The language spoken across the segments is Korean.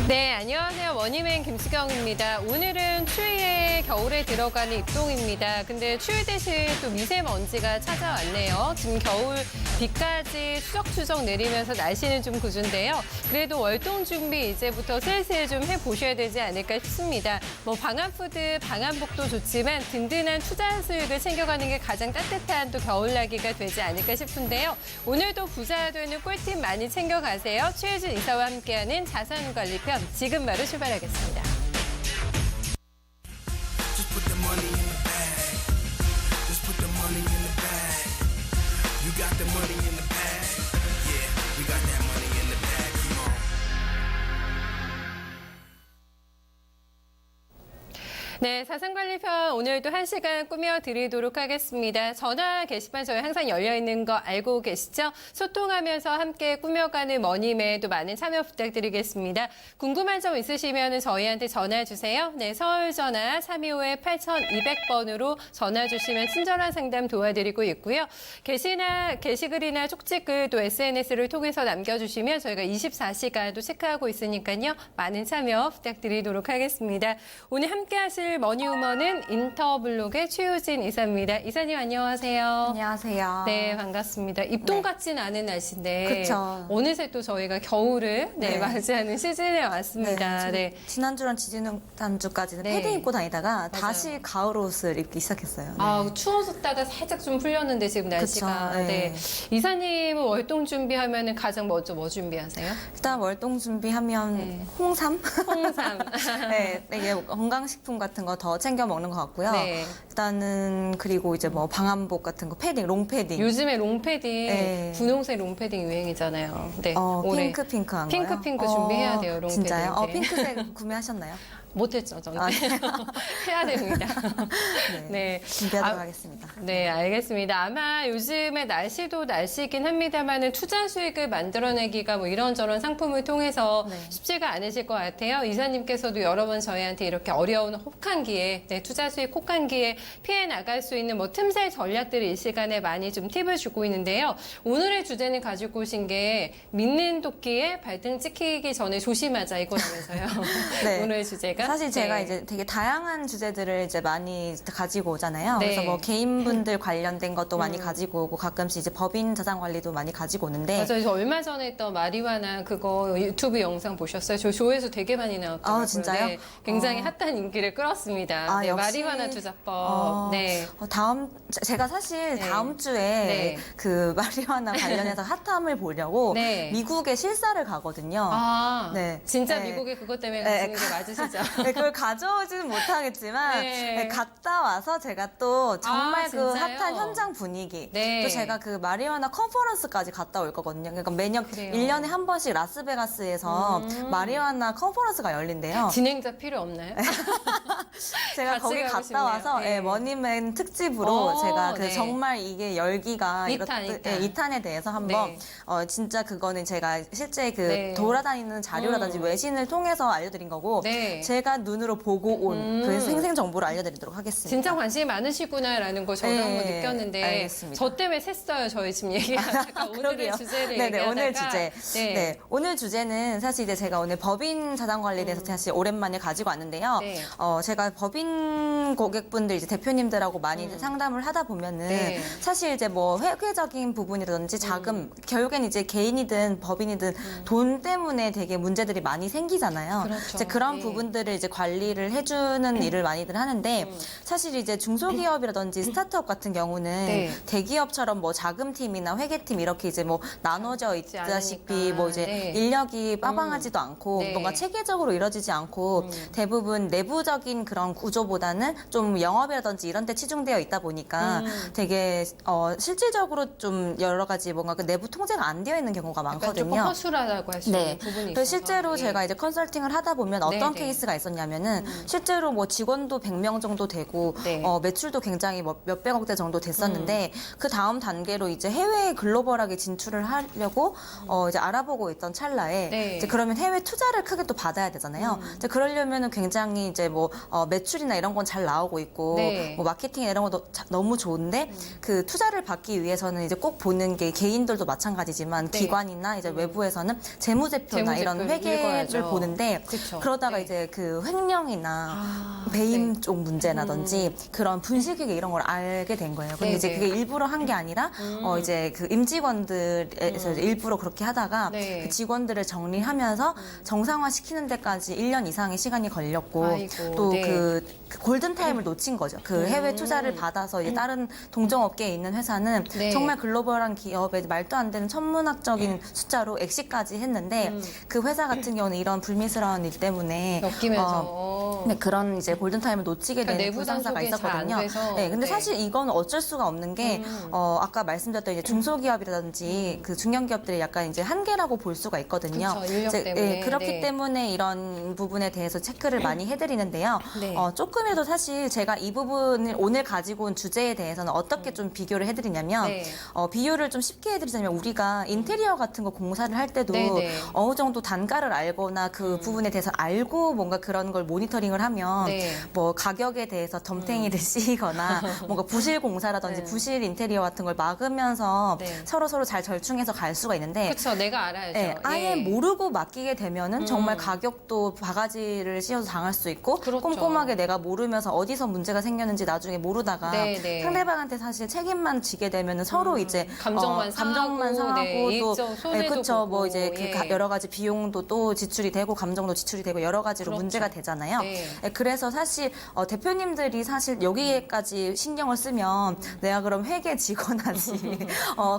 네, 안녕하세요. 머니맨 김수경입니다. 오늘은 추위에 겨울에 들어가는 입동입니다. 근데 추위 대신 또 미세먼지가 찾아왔네요. 지금 겨울 비까지 추적추적 내리면서 날씨는 좀 구준데요. 그래도 월동 준비 이제부터 슬슬 좀 해보셔야 되지 않을까 싶습니다. 뭐 방한푸드, 방한복도 좋지만 든든한 투자 수익을 챙겨가는 게 가장 따뜻한 또 겨울나기가 되지 않을까 싶은데요. 오늘도 부자 되는 꿀팁 많이 챙겨가세요. 최혜준 이사와 함께하는 자산관리편 지금 바로 출발하겠습니다. Just put the money in the bag. Just put the money in the bag. You got the money in the bag. Yeah, we got that money in the bag. Come on. 네, 자산관리편 오늘도 1시간 꾸며드리도록 하겠습니다. 전화 게시판 저희 항상 열려있는 거 알고 계시죠? 소통하면서 함께 꾸며가는 머니맨 또 많은 참여 부탁드리겠습니다. 궁금한 점 있으시면 저희한테 전화 주세요. 네, 서울 전화 325-8200번으로 전화 주시면 친절한 상담 도와드리고 있고요. 게시글이나 쪽지글 또 SNS를 통해서 남겨주시면 저희가 24시간도 체크하고 있으니까요. 많은 참여 부탁드리도록 하겠습니다. 오늘 함께 하실 머니우먼은 인터블록의 최효진 이사입니다. 이사님 안녕하세요. 안녕하세요. 네, 반갑습니다. 입동 네. 같진 않은 날씨인데 그쵸. 어느새 또 저희가 겨울을 네. 맞이하는 시즌에 왔습니다. 네. 지난주랑 지난주까지는 네. 패딩 입고 다니다가 다시 가을 옷을 입기 시작했어요. 네. 아, 추워졌다가 살짝 좀 풀렸는데 지금 날씨가. 그쵸, 네. 네. 이사님은 월동 준비하면 가장 먼저 뭐 준비하세요? 일단 월동 준비하면 네. 홍삼? 홍삼. 네, 되게 건강식품 같은 거 더 챙겨 먹는 것 같고요. 네. 일단은 그리고 이제 뭐 방한복 같은 거, 패딩, 롱패딩. 요즘에 롱패딩, 네. 분홍색 롱패딩 유행이잖아요. 네. 올해. 핑크한 핑크 거요? 준비해야 돼요, 롱패딩. 진짜요? 네. 핑크색 구매하셨나요? 못했죠, 저는. 아, 네. 해야 됩니다. 네. 네. 준비하도록 아, 하겠습니다. 네, 알겠습니다. 아마 요즘에 날씨도 날씨긴 합니다만은 투자 수익을 만들어내기가 뭐 이런저런 상품을 통해서 네. 쉽지가 않으실 것 같아요. 이사님께서도 여러 번 저희한테 이렇게 어려운 혹한기에, 네, 투자 수익 혹한기에 피해 나갈 수 있는 뭐 틈새 전략들을 이 시간에 많이 좀 팁을 주고 있는데요. 오늘의 주제는 가지고 오신 게 믿는 도끼에 발등 찍히기 전에 조심하자 이거라면서요. 네. 오늘의 주제가. 사실 제가 네. 이제 되게 다양한 주제들을 이제 많이 가지고 오잖아요. 네. 그래서 뭐 개인분들 관련된 것도 많이 가지고 오고 가끔씩 이제 법인 자산 관리도 많이 가지고 오는데. 맞아요. 저 얼마 전에 했던 마리화나 그거 유튜브 영상 보셨어요? 저 조회수 되게 많이 나왔더라고요. 아, 진짜요? 네, 굉장히 핫한 인기를 끌었습니다. 아, 네, 역시. 마리화나 투자법. 네. 제가 사실 네. 다음 주에 네. 그 마리화나 관련해서 핫함을 보려고 네. 미국에 실사를 가거든요. 아, 네. 진짜 네. 미국에 그것 때문에 네, 가시는 게 맞으시죠? 네, 그걸 가져오지는 못하겠지만 네. 네, 갔다 와서 제가 또 정말 아, 그 진짜요? 핫한 현장 분위기 네. 또 제가 그 마리화나 컨퍼런스까지 갔다 올 거거든요. 그러니까 매년 그래요. 1년에 한 번씩 라스베가스에서 마리화나 컨퍼런스가 열린대요. 진행자 필요 없나요? 제가 같이 거기 가고 갔다 싶네요. 와서 네. 머니맨 특집으로 제가 그 네. 정말 이게 열기가 이탄. 예, 2탄에 대해서 한번 네. 진짜 그거는 제가 실제 그 네. 돌아다니는 자료라든지 외신을 통해서 알려드린 거고 네. 제가 눈으로 보고 온 그 생생 정보를 알려드리도록 하겠습니다. 진짜 관심이 많으시구나라는 거 저도 네, 한번 느꼈는데 알겠습니다. 저 때문에 샜어요. 저희 지금 얘기하다가 오늘의 그러게요. 주제를 네네, 얘기하다가 오늘 주제. 네. 네, 오늘 주제는 사실 이제 제가 오늘 법인 자산 관리에 대해서 사실 오랜만에 가지고 왔는데요. 네. 제가 법인 고객분들 이제 대표님들하고 많이 이제 상담을 하다 보면은 네. 사실 이제 뭐 회계적인 부분이라든지 자금, 결국엔 이제 개인이든 법인이든 돈 때문에 되게 문제들이 많이 생기잖아요. 그렇죠. 이제 그런 네. 부분들을 이제 관리를 해주는 일을 많이들 하는데 사실 이제 중소기업이라든지 스타트업 같은 경우는 네. 대기업처럼 뭐 자금팀이나 회계팀 이렇게 이제 뭐 나눠져 있다시피 않으니까. 뭐 이제 네. 인력이 빠방하지도 않고 네. 뭔가 체계적으로 이루어지지 않고 대부분 내부적인 그런 구조보다는 좀 영업이라든지 이런 데 치중되어 있다 보니까 되게 실질적으로 좀 여러 가지 뭔가 그 내부 통제가 안 되어 있는 경우가 약간 조금 많거든요. 허술하다고 할 수 네. 있는 부분이 그래서 있어서. 실제로 예. 제가 이제 컨설팅을 하다 보면 어떤 네. 케이스가 문제가 있었냐면은 실제로 뭐 직원도 100명 정도 되고 네. 매출도 굉장히 뭐 몇백억대 정도 됐었는데 그 다음 단계로 이제 해외에 글로벌하게 진출을 하려고 이제 알아보고 있던 찰나에 네. 이제 그러면 해외 투자를 크게 또 받아야 되잖아요. 이제 그러려면은 굉장히 이제 뭐 매출이나 이런 건 잘 나오고 있고 네. 뭐 마케팅 이런 것도 너무 좋은데 그 투자를 받기 위해서는 이제 꼭 보는 게 개인들도 마찬가지지만 네. 기관이나 이제 외부에서는 재무제표나 이런 재무제표를 회계를 읽어야죠. 보는데 그쵸. 그러다가 네. 이제 그 횡령이나 아, 배임 네. 쪽 문제라든지 그런 분식회계 이런 걸 알게 된 거예요. 근데 네, 이제 네. 그게 일부러 한 게 아니라 이제 그 임직원들에서 이제 일부러 그렇게 하다가 네. 그 직원들을 정리하면서 정상화 시키는 데까지 1년 이상의 시간이 걸렸고 아이고, 또 네. 그 골든 타임을 놓친 거죠. 그 해외 투자를 받아서 이제 다른 동종업계에 있는 회사는 네. 정말 글로벌한 기업에 말도 안 되는 천문학적인 숫자로 엑시까지 했는데 그 회사 같은 경우는 이런 불미스러운 일 때문에 엮이면서 네, 그런 이제 골든 타임을 놓치게 되는 그러니까 내부 불상사가 단속이 잘안 있었거든요. 돼서. 네, 근데 네. 사실 이건 어쩔 수가 없는 게 아까 말씀드렸던 이제 중소기업이라든지 그 중견기업들이 약간 이제 한계라고 볼 수가 있거든요. 그쵸, 인력 이제, 때문에. 그렇기 네. 때문에 이런 부분에 대해서 체크를 많이 해드리는데요. 네. 조금이라도 사실 제가 이 부분을 오늘 가지고 온 주제에 대해서는 어떻게 좀 비교를 해드리냐면 네. 비유를 좀 쉽게 해드리자면 우리가 인테리어 같은 거 공사를 할 때도 네, 네. 어느 정도 단가를 알거나 그 부분에 대해서 알고 뭔가 그런 걸 모니터링을 하면 네. 뭐 가격에 대해서 덤탱이를 씌거나 뭔가 부실 공사라든지 네. 부실 인테리어 같은 걸 막으면서 네. 서로 잘 절충해서 갈 수가 있는데 그쵸, 내가 알아야죠. 예, 아예 예. 모르고 맡기게 되면은 정말 가격도 바가지를 씌워서 당할 수 있고 그렇죠. 꼼꼼하게 내가 모르면서 어디서 문제가 생겼는지 나중에 모르다가 네, 네. 상대방한테 사실 책임만 지게 되면은 서로 이제 감정만 감정만 상하고, 네, 상하고 이익적 손해도 그쵸 보고, 뭐 이제 예. 그 여러 가지 비용도 또 지출이 되고 감정도 지출이 되고 여러 가지로 그렇죠. 문제가 되잖아요. 네. 예, 그래서 사실 대표님들이 사실 여기에까지 신경을 쓰면 내가 그럼 회계 직원하지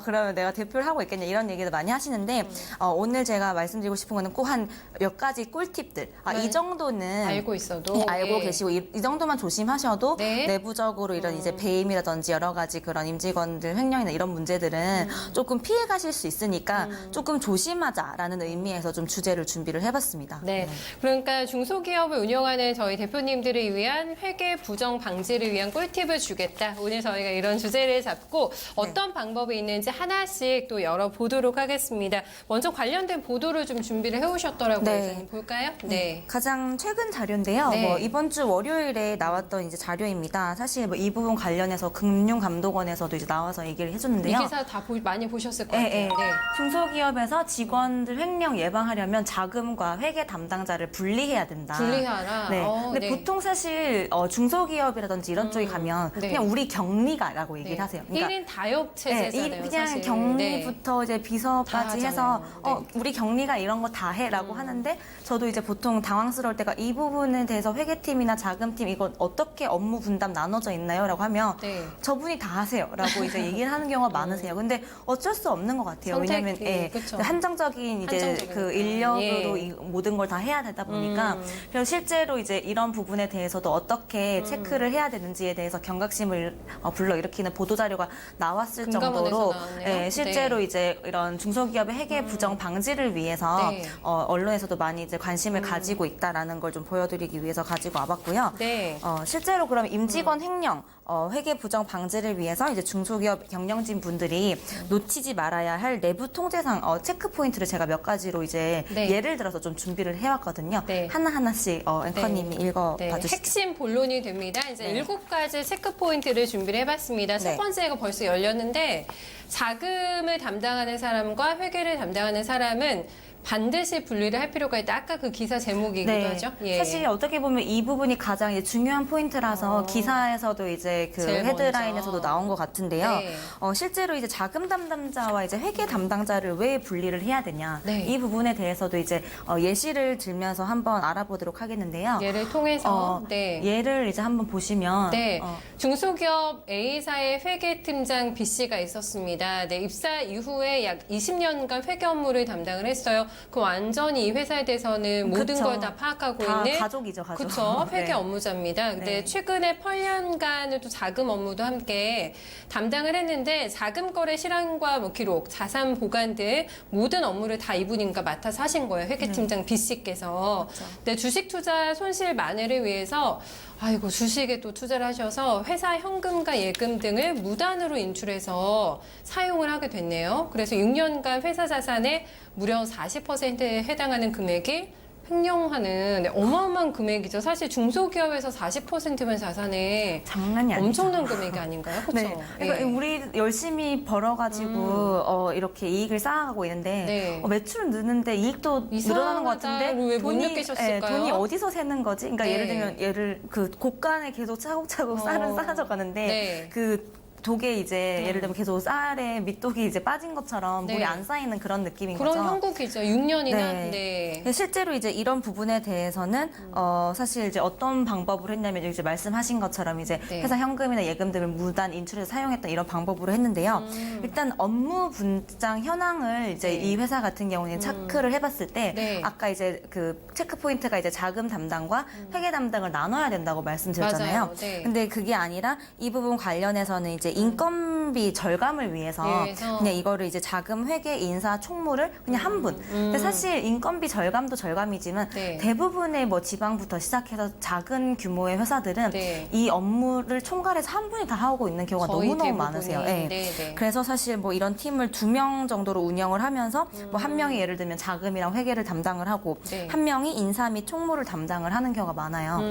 그러면 내가 대표를 하고 있겠냐 이런 얘기도 많이 하시는데 오늘 제가 말씀드리고 싶은 거는 꼭 한 몇 가지 꿀팁들 네. 이 정도는 알고 있어도. 네, 알고 예. 계시고 이 정도만 조심하셔도 네. 내부적으로 이런 이제 배임이라든지 여러 가지 그런 임직원들 횡령이나 이런 문제들은 조금 피해 가실 수 있으니까 조금 조심하자라는 의미에서 좀 주제를 준비를 해봤습니다. 네. 그러니까 중소기업을 운영하는 저희 대표님들을 위한 회계 부정 방지를 위한 꿀팁을 주겠다. 오늘 저희가 이런 주제를 잡고 어떤 방법이 있는지 하나씩 또 열어보도록 하겠습니다. 먼저 관련된 보도를 좀 준비를 해오셨더라고요. 네. 이사님. 볼까요? 네. 가장 최근 자료인데요. 네. 뭐 이번 주 월요일에 나왔던 이제 자료입니다. 사실 뭐 이 부분 관련해서 금융감독원에서도 이제 나와서 얘기를 이 해줬는데요. 기사 다 많이 보셨을 것 예, 같아요. 예. 네. 중소기업에서 직원들 횡령 예방하려면 자금과 회계 담당자를 분리해야 된다. 분리하라. 네. 근데 네. 보통 사실 중소기업이라든지 이런 쪽에 가면 네. 그냥 우리 경리가라고 네. 얘기를 하세요. 1인 다협체제잖아요. 그냥 사실. 경리부터 이제 다 비서까지 해서 하잖아요. 네. 우리 경리가 이런 거 다 해라고 하는데 저도 이제 보통 당황스러울 때가 이 부분에 대해서 회계팀이나 자금팀 이거 어떻게 업무 분담 나눠져 있나요?라고 하면 네. 저분이 다 하세요라고 이제 얘기를 하는 경우가 많으세요. 근데 어쩔 수 없는 것 같아요. 왜냐하면 선택이, 그쵸. 한정적인 이제 한정적이니까. 그 인력으로 예. 이 모든 걸 다 해야 되다 보니까 그래서 실제로 이제 이런 부분에 대해서도 어떻게 체크를 해야 되는지에 대해서 경각심을 불러일으키는 보도 자료가 나왔을 금감원에서 정도로 나왔네요. 실제로 네. 이제 이런 중소기업의 회계 부정 방지를 위해서 네. 언론에서도 많이 이제 관심을 가지고 있다라는 걸 좀 보여드리기 위해서 가지고 와봤고요. 네. 실제로 그럼 임직원 횡령, 회계 부정 방지를 위해서 이제 중소기업 경영진 분들이 놓치지 말아야 할 내부 통제상 체크 포인트를 제가 몇 가지로 이제 네. 예를 들어서 좀 준비를 해왔거든요. 네. 하나하나씩 앵커님이 읽어봐 네, 주시죠. 핵심 본론이 됩니다. 이제 네. 7가지 체크 포인트를 준비를 해봤습니다. 첫 네. 번째가 벌써 열렸는데 자금을 담당하는 사람과 회계를 담당하는 사람은 반드시 분리를 할 필요가 있다. 아까 그 기사 제목이기도 하죠. 예. 사실 어떻게 보면 이 부분이 가장 이제 중요한 포인트라서 기사에서도 이제 그 제일 헤드라인에서도 먼저. 나온 것 같은데요. 네. 실제로 이제 자금 담당자와 이제 회계 담당자를 왜 분리를 해야 되냐. 네. 이 부분에 대해서도 이제 예시를 들면서 한번 알아보도록 하겠는데요. 예를 통해서 네. 예를 이제 한번 보시면 네, 중소기업 A사의 회계팀장 B씨가 있었습니다. 네, 입사 이후에 약 20년간 회계 업무를 담당을 했어요. 그 완전히 이 회사에 대해서는 모든 그쵸. 걸 다 파악하고 다 있는 가족이죠, 가족. 그렇죠. 회계 네. 업무자입니다. 근데 네. 최근에 8년간 또 자금 업무도 함께 담당을 했는데 자금 거래 실황과 뭐 기록, 자산 보관 등 모든 업무를 다 이분인가 맡아서 하신 거예요. 회계팀장 B 씨께서. 그렇죠. 근데 주식 투자 손실 만회를 위해서 아이고 주식에 또 투자를 하셔서 회사 현금과 예금 등을 무단으로 인출해서 사용을 하게 됐네요. 그래서 6년간 회사 자산의 무려 40%에 해당하는 금액이 횡령하는 어마어마한 금액이죠. 사실 중소기업에서 40%면 자산에 장난이 아니죠. 엄청난 금액이 아닌가요? 그렇죠? 네. 그러니까 우리 열심히 벌어가지고 이렇게 이익을 쌓아가고 있는데 네. 매출은 느는데 이익도 늘어나는 것 같은데 이상하다. 왜못 느끼셨을까요? 돈이 어디서 새는 거지? 그러니까 네. 예를 들면 그 곡간에 계속 차곡차곡 쌀은 쌓아져 가는데 네. 그 독에 이제 예를 들면 계속 쌀에 밑독이 이제 빠진 것처럼 네. 물이 안 쌓이는 그런 느낌인 그런 거죠. 형국이죠. 6년이나. 네. 네. 근데 실제로 이제 이런 부분에 대해서는 사실 이제 어떤 방법으로 했냐면 이제 말씀하신 것처럼 이제 네. 회사 현금이나 예금 등을 무단 인출해서 사용했던 이런 방법으로 했는데요. 일단 업무 분장 현황을 이제 네. 이 회사 같은 경우는 체크를 해봤을 때 네. 아까 이제 그 체크 포인트가 이제 자금 담당과 회계 담당을 나눠야 된다고 말씀드렸잖아요. 맞아요. 네. 근데 그게 아니라 이 부분 관련해서는 이제 인건비 절감을 위해서 그냥 이거를 이제 자금, 회계, 인사, 총무를 그냥 한 분. 근데 사실 인건비 절감도 절감이지만 네. 대부분의 뭐 지방부터 시작해서 작은 규모의 회사들은 네. 이 업무를 총괄해서 한 분이 다 하고 있는 경우가 거의 너무너무 대부분이. 많으세요. 네, 네. 그래서 사실 뭐 이런 팀을 2명 정도로 운영을 하면서 뭐 한 명이 예를 들면 자금이랑 회계를 담당을 하고 네. 한 명이 인사 및 총무를 담당을 하는 경우가 많아요.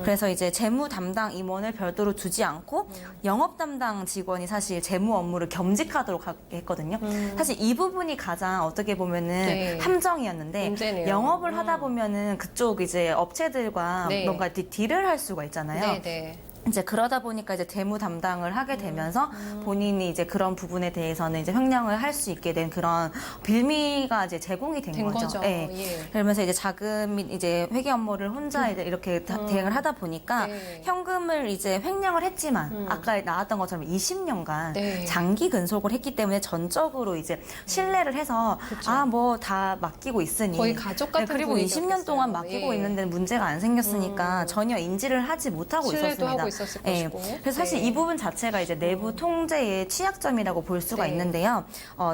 그래서 이제 재무 담당 임원을 별도로 두지 않고 영업 담당 직원이 사실 재무 업무를 겸직하도록 하게 했거든요. 사실 이 부분이 가장 어떻게 보면은 네. 함정이었는데 문제네요. 영업을 하다 보면은 그쪽 이제 업체들과 네. 뭔가 딜을 할 수가 있잖아요. 네, 네. 이제 그러다 보니까 이제 재무 담당을 하게 되면서 본인이 이제 그런 부분에 대해서는 이제 횡령을 할 수 있게 된 그런 빌미가 이제 제공이 된 거죠. 예. 예. 그러면서 이제 자금 및 이제 회계 업무를 혼자 이제 이렇게 대응을 하다 보니까 네. 현금을 이제 횡령을 했지만 아까 나왔던 것처럼 20년간 네. 장기 근속을 했기 때문에 전적으로 이제 신뢰를 해서 아 뭐 다 맡기고 있으니 거의 가족 같은 그리고 분위기였겠어요. 20년 동안 맡기고 예. 있는데 문제가 안 생겼으니까 전혀 인지를 하지 못하고 신뢰도 있었습니다. 하고 있었을 예. 것이고. 그래서 사실 네. 이 부분 자체가 이제 내부 통제의 취약점이라고 볼 수가 네. 있는데요.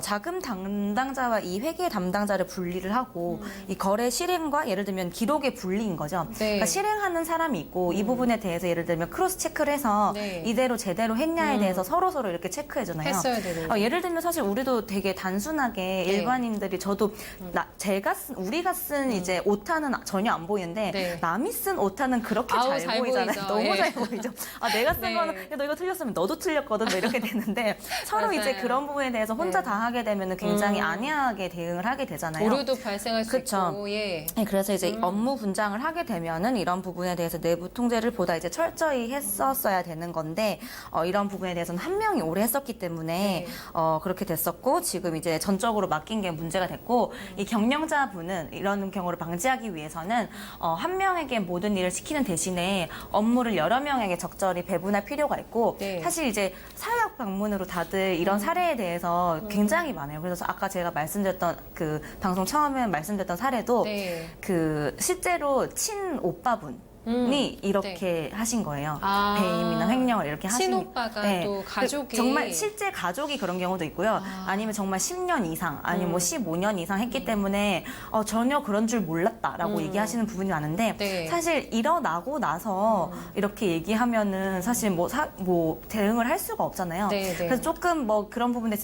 자금 담당자와 이 회계 담당자를 분리를 하고 이 거래 실행과 예를 들면 기록의 분리인 거죠. 네. 그러니까 실행하는 사람이 있고 이 부분에 대해서 예를 들면 크로스 체크를 해서 네. 이대로 제대로 했냐에 대해서 서로 이렇게 체크해주나요? 했어야 되는. 예를 들면 사실 우리도 되게 단순하게 네. 일반인들이 저도 우리가 쓴 이제 오타는 전혀 안 보이는데 네. 남이 쓴 오타는 그렇게 아우, 잘 잘 보이잖아요. 보이죠. 너무 예. 잘 보이죠. 내가 쓴 네. 거는 야, 너 이거 틀렸으면 너도 틀렸거든 뭐 이렇게 되는데 서로 맞아요. 이제 그런 부분에 대해서 혼자 네. 다 하게 되면 굉장히 안이하게 대응을 하게 되잖아요. 오류도 발생할 수 그쵸. 있고. 예. 네, 그래서 이제 업무 분장을 하게 되면은 이런 부분에 대해서 내부 통제를 보다 이제 철저히 했었어야 되는 건데 이런 부분에 대해서는 한 명이 오래 했었기 때문에 네. 그렇게 됐었고 지금 이제 전적으로 맡긴 게 문제가 됐고 이 경영자분은 이런 경우를 방지하기 위해서는 한 명에게 모든 일을 시키는 대신에 업무를 여러 명에게 적절히 배분할 필요가 있고 네. 사실 이제 사회학 방문으로 다들 이런 사례에 대해서 굉장히 많아요. 그래서 아까 제가 말씀드렸던 그 방송 처음에 말씀드렸던 사례도 네. 그 실제로 친오빠분이 이렇게 하신 거예요. 아. 배임이나 횡령을 이렇게 하시니 친오빠가 또 가족이. 정말 실제 가족이 그런 경우도 있고요. 아니면 정말 10년 이상 아니면 뭐 15년 이상 했기 때문에 전혀 그런 줄 몰랐다라고 얘기하시는 부분이 많은데 네. 사실 일어나고 나서 이렇게 얘기하면은 사실 뭐 대응을 할 수가 없잖아요. 네, 네. 그래서 조금 뭐 그런 부분에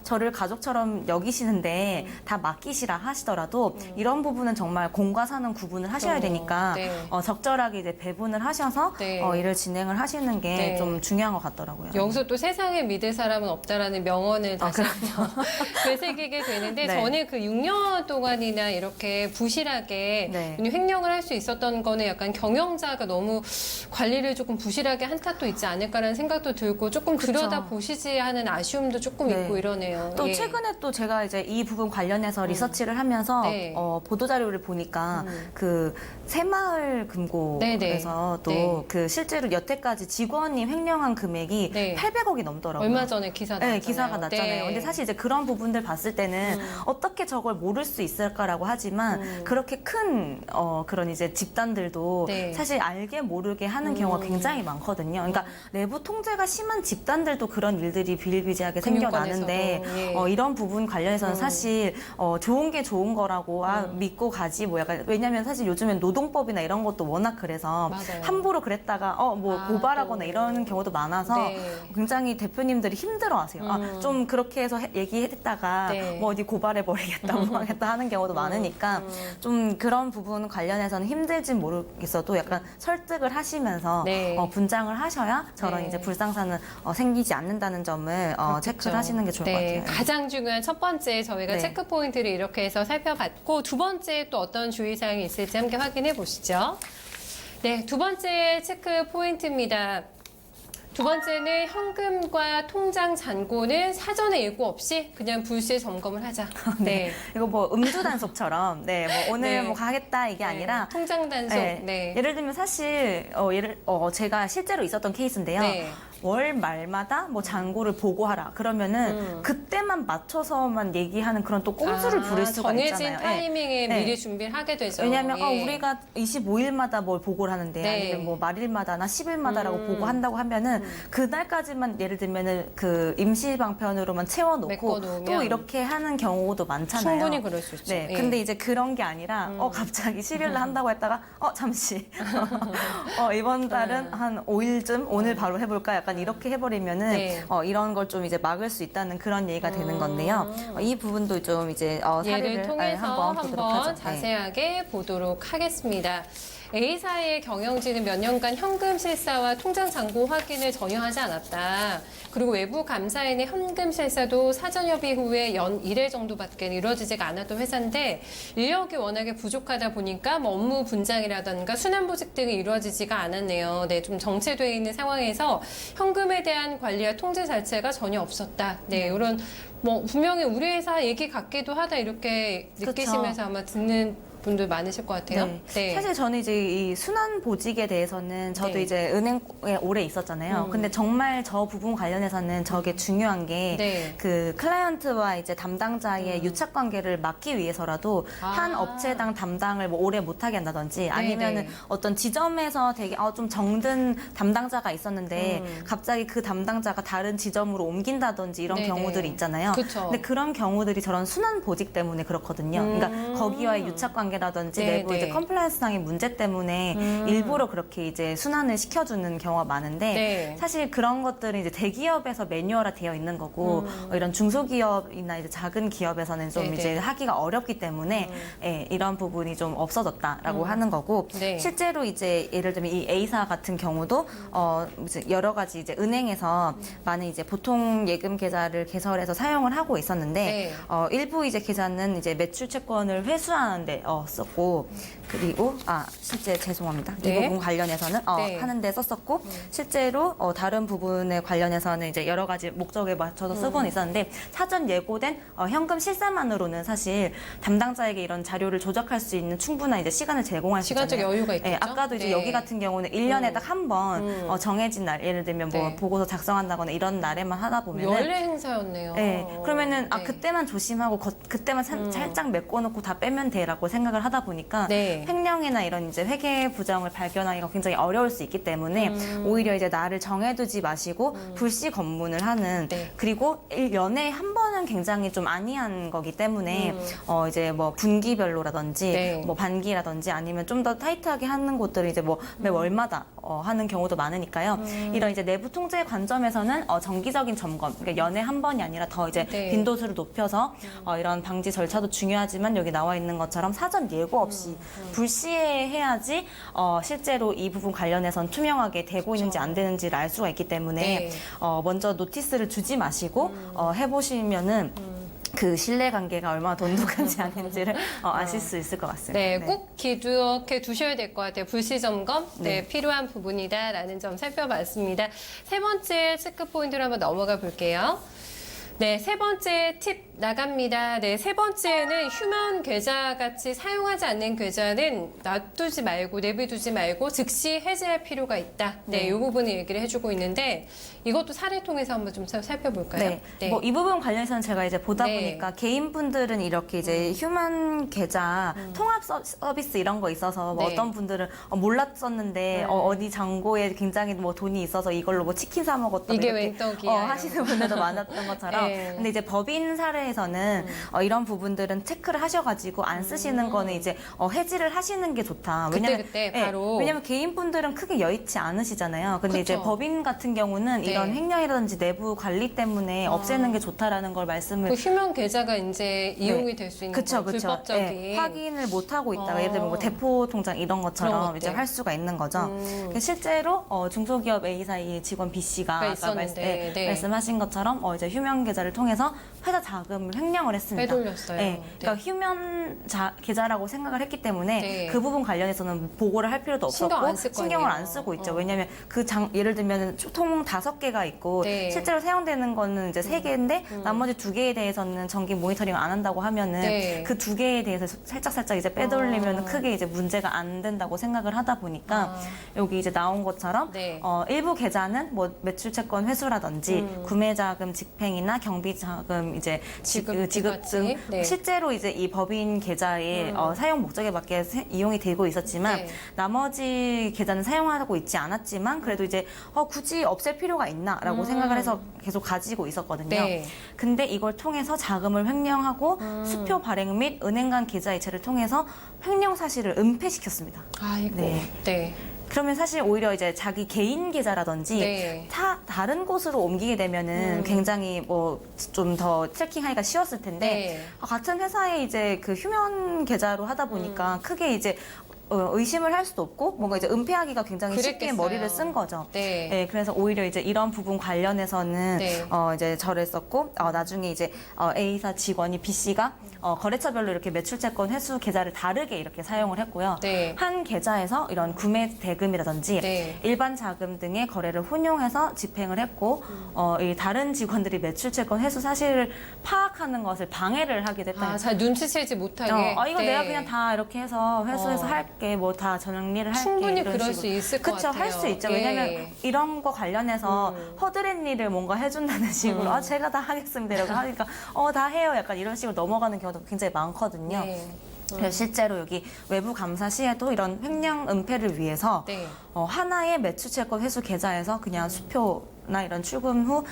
저를 가족처럼 여기시는데 다 맡기시라 하시더라도 이런 부분은 정말 공과 사는 구분을 하셔야 되니까 네. 적절하게 이제 배분을 하셔서 네. 일을 진행을 하시는 게 네. 좀 중요한 것 같더라고요. 여기서 또 세상에 믿을 사람은 없다라는 명언을 다시 한번 되새기게 되는데 네. 전에 그 6년 동안이나 이렇게 부실하게 네. 횡령을 할 수 있었던 거는 약간 경영자가 너무 관리를 조금 부실하게 한 탓도 있지 않을까라는 생각도 들고 조금 들여다 보시지 하는 아쉬움도 조금 네. 있고 이러네요. 또 예. 최근에 또 제가 이제 이 부분 관련해서 리서치를 하면서 네. 보도 자료를 보니까 그 새마을 금고 내부에서 또 네. 그 실제로 여태까지 직원이 횡령한 금액이 네. 800억이 넘더라고요. 얼마 전에 기사 났잖아요. 네, 기사가 났잖아요. 네. 근데 사실 이제 그런 부분들 봤을 때는 어떻게 저걸 모를 수 있을까라고 하지만 그렇게 큰 그런 이제 집단들도 네. 사실 알게 모르게 하는 경우가 굉장히 많거든요. 그러니까 내부 통제가 심한 집단들도 그런 일들이 비일비재하게 생겨나는데 금융권에서도, 예. 이런 부분 관련해서는 사실 좋은 게 좋은 거라고 믿고 가지 뭐 약간 왜냐면 사실 요즘엔 노동법이나 이런 것도 워낙 그래서 맞아요. 함부로 그랬다가 뭐 고발하거나 또. 이런 경우도 많아서 네. 굉장히 대표님들이 힘들어하세요. 좀 그렇게 해서 얘기했다가 네. 뭐 어디 고발해버리겠다, 뭐 하겠다 하는 경우도 많으니까 좀 그런 부분 관련해서는 힘들진 모르겠어도 약간 설득을 하시면서 네. 분장을 하셔야 저런 네. 이제 불상사는 생기지 않는다는 점을 체크를 하시는 게 좋을 것 같아요. 가장 중요한 첫 번째 저희가 네. 체크 포인트를 이렇게 해서 살펴봤고 두 번째 또 어떤 주의사항이 있을지 함께 확인해 보시죠. 네, 두 번째 체크 포인트입니다. 두 번째는 현금과 통장 잔고는 사전에 예고 없이 그냥 불시에 점검을 하자. 네. 이거 뭐 음주 단속처럼 뭐 오늘 네. 뭐 가겠다 이게 아니라 통장 단속. 네. 네. 예를 들면 사실 제가 실제로 있었던 케이스인데요. 네. 월 말마다 뭐 잔고를 보고하라. 그러면은 그때만 맞춰서만 얘기하는 그런 또 꼼수를 부릴 수가 정해진 있잖아요. 타이밍에 네. 미리 준비를 하게 되죠. 왜냐하면 예. 우리가 25일마다 뭘 보고를 하는데 네. 아니면 뭐 말일마다나 10일마다라고 보고한다고 하면은 그날까지만 예를 들면은 그 임시 방편으로만 채워놓고 메꿔놓으면 또 이렇게 하는 경우도 많잖아요. 충분히 그럴 수 있죠. 네, 예. 근데 이제 그런 게 아니라 갑자기 10일날 한다고 했다가 잠시 이번 달은 한 5일쯤 오늘 바로 해볼까 약간 이렇게 해버리면은 네. 이런 걸 좀 이제 막을 수 있다는 그런 얘기가 되는 건데요. 이 부분도 좀 이제 예를 사례를 통해서 한번 보도록 하죠. 한번 네. 자세하게 보도록 하겠습니다. A사의 경영진은 몇 년간 현금 실사와 통장 잔고 확인을 전혀 하지 않았다. 그리고 외부 감사인의 현금 실사도 사전 협의 후에 연 1회 정도밖에 이루어지지가 않았던 회사인데 인력이 워낙에 부족하다 보니까 뭐 업무 분장이라든가 순환보직 등이 이루어지지가 않았네요. 네, 좀 정체되어 있는 상황에서 현금에 대한 관리와 통제 자체가 전혀 없었다. 네, 이런 뭐 분명히 우리 회사 얘기 같기도 하다 이렇게 느끼시면서 아마 듣는 분들 많으실 것 같아요. 네. 네. 사실 저는 이제 이 순환 보직에 대해서는 저도 네. 이제 은행에 오래 있었잖아요. 근데 정말 저 부분 관련해서는 저게 중요한 게 네. 그 클라이언트와 이제 담당자의 유착 관계를 막기 위해서라도 한 업체당 담당을 뭐 오래 못하게 한다든지 아니면은 네. 어떤 지점에서 되게 좀 정든 담당자가 있었는데 갑자기 그 담당자가 다른 지점으로 옮긴다든지 이런 네, 경우들이 네. 있잖아요. 그쵸. 근데 그런 경우들이 저런 순환 보직 때문에 그렇거든요. 그러니까 거기와의 유착 관계라든지 네, 내부 네. 이제 컴플라이언스상의 문제 때문에 일부러 그렇게 이제 순환을 시켜주는 경우가 많은데 네. 사실 그런 것들은 이제 대기업에서 매뉴얼화 되어 있는 거고 이런 중소기업이나 이제 작은 기업에서는 좀 네, 이제 네. 하기가 어렵기 때문에 예, 이런 부분이 좀 없어졌다라고 하는 거고 네. 실제로 이제 예를 들면 이 A사 같은 경우도 이제 여러 가지 이제 은행에서 많은 이제 보통 예금 계좌를 개설해서 사용을 하고 있었는데 네. 일부 이제 계좌는 이제 매출 채권을 회수하는데 썼고 그리고 실제 죄송합니다. 네. 이 부분 관련해서는 네. 하는데 썼었고 실제로 다른 부분에 관련해서는 이제 여러 가지 목적에 맞춰서 쓰고는 있었는데 사전 예고된 현금 실사만으로는 사실 담당자에게 이런 자료를 조작할 수 있는 충분한 이제 시간을 제공할 수 시간적 있잖아요. 여유가 있겠죠. 예, 아까도 이제 네. 여기 같은 경우는 1년에 딱 한 번 정해진 날 예를 들면 뭐 네. 보고서 작성한다거나 이런 날에만 하다 보면은 연례 행사였네요. 네, 그러면은 네. 그때만 조심하고 그때만 살짝 메꿔놓고 다 빼면 돼라고 생각을 하다 보니까 네. 횡령이나 이런 이제 회계 부정을 발견하기가 굉장히 어려울 수 있기 때문에 오히려 이제 날을 정해두지 마시고 불시 검문을 하는 네. 그리고 연애에 한 번은 굉장히 좀 아니한 거기 때문에 이제 뭐 분기별로라든지 네. 뭐 반기라든지 아니면 좀 더 타이트하게 하는 곳들이 이제 뭐 매 월마다 하는 경우도 많으니까요. 이런 이제 내부 통제 관점에서는 정기적인 점검, 그러니까 연애 한 번이 아니라 더 이제 네. 빈도수를 높여서 이런 방지 절차도 중요하지만 여기 나와 있는 것처럼 사전 예고 없이 불시에 해야지 실제로 이 부분 관련해서는 투명하게 되고 있는지 안 되는지를 알 수가 있기 때문에 네. 먼저 노티스를 주지 마시고 해보시면은 그 신뢰관계가 얼마나 돈독한지 아닌지를 아실 수 있을 것 같습니다. 네, 꼭 기억해 두셔야 될 것 같아요. 불시 점검, 네, 네. 필요한 부분이다라는 점 살펴봤습니다. 세 번째 체크 포인트로 한번 넘어가 볼게요. 네, 세 번째 팁 나갑니다. 네, 세 번째는 휴먼 계좌 같이 사용하지 않는 계좌는 놔두지 말고 내비두지 말고 즉시 해지할 필요가 있다. 네, 이 부분을 얘기를 해주고 있는데 이것도 사례 통해서 한번 좀 살펴볼까요? 네. 뭐 이 부분 관련해서는 제가 이제 보다 네. 보니까 개인분들은 이렇게 이제 휴먼 계좌 통합 서비스 이런 거 있어서 뭐 네. 어떤 분들은 몰랐었는데 어디 잔고에 굉장히 뭐 돈이 있어서 이걸로 뭐 치킨 사 먹었다 이게 이렇게 웬떡이야, 하시는 분들도 많았던 것처럼 네. 근데 이제 법인 사례에서는 이런 부분들은 체크를 하셔가지고 안 쓰시는 거는 이제 해지를 하시는 게 좋다. 그때 바로. 왜냐면 개인분들은 크게 여의치 않으시잖아요. 근데 이제 그쵸. 법인 같은 경우는 네. 이런 횡령이라든지 내부 관리 때문에 없애는 게 좋다라는 걸 말씀을 그 휴먼 계좌가 이제 이용이 될 수 있는 그쵸, 거, 그쵸. 불법적인. 예, 확인을 못 하고 있다가 예를 들면 뭐 대포 통장 이런 그런 것처럼 것들. 이제 할 수가 있는 거죠. 실제로 중소기업 A사의 직원 B 씨가 아까 있었는데, 네. 말씀하신 것처럼 이제 휴면 계좌를 통해서 회사 자금을 횡령을 했습니다. 빼돌렸어요. 예, 그러니까 휴면 계좌라고 생각을 했기 때문에 네. 그 부분 관련해서는 보고를 할 필요도 신경 없었고 안쓸거 신경을 아니에요. 안 쓰고 있죠. 왜냐하면 예를 들면 통 5개가 있고 네. 실제로 사용되는 거는 이제 3개인데 나머지 2개에 대해서는 정기 모니터링 안 한다고 하면은 네. 그 2개에 대해서 살짝 이제 빼돌리면 크게 이제 문제가 안 된다고 생각을 하다 보니까 여기 이제 나온 것처럼 네. 일부 계좌는 뭐 매출 채권 회수라든지 구매 자금 집행이나 경비 자금 이제 지급 등 같이. 네. 실제로 이제 이 법인 계좌의 사용 목적에 맞게 이용이 되고 있었지만 네. 나머지 계좌는 사용하고 있지 않았지만 그래도 이제 굳이 없앨 필요가 있나라고 생각을 해서 계속 가지고 있었거든요. 네. 근데 이걸 통해서 자금을 횡령하고 수표 발행 및 은행 간 계좌 이체를 통해서 횡령 사실을 은폐시켰습니다. 아이고. 네. 네. 그러면 사실 오히려 이제 자기 개인 계좌라든지 네. 다른 곳으로 옮기게 되면은 굉장히 뭐 좀 더 트래킹하기가 쉬웠을 텐데 네. 같은 회사에 이제 그 휴면 계좌로 하다 보니까 크게 이제 의심을 할 수도 없고 뭔가 이제 은폐하기가 굉장히 쉽게 그랬겠어요. 머리를 쓴 거죠. 네. 그래서 오히려 이제 이런 부분 관련해서는 네. 이제 저랬었고 나중에 이제 A사 직원이 B 씨가 거래처별로 이렇게 매출채권 회수 계좌를 다르게 이렇게 사용을 했고요. 네. 한 계좌에서 이런 구매 대금이라든지 네. 일반 자금 등의 거래를 혼용해서 집행을 했고 이 다른 직원들이 매출채권 회수 사실을 파악하는 것을 방해를 하게 됐다. 잘 눈치채지 못하게. 이거 네. 내가 그냥 다 이렇게 해서 회수해서 할게, 뭐 다 정리를 할게. 충분히 이런 그럴 식으로. 수 있을 것 그쵸, 같아요. 할 수 있죠. 예. 왜냐면 이런 거 관련해서 허드렛 일을 뭔가 해준다는 식으로 제가 다 하겠습니다 이렇게 하니까 다 해요 약간 이런 식으로 넘어가는 경우도 굉장히 많거든요. 네. 그래서 실제로 여기 외부 감사 시에도 이런 횡령 은폐를 위해서 네. 하나의 매출채권 회수 계좌에서 그냥 수표나 이런 출금 후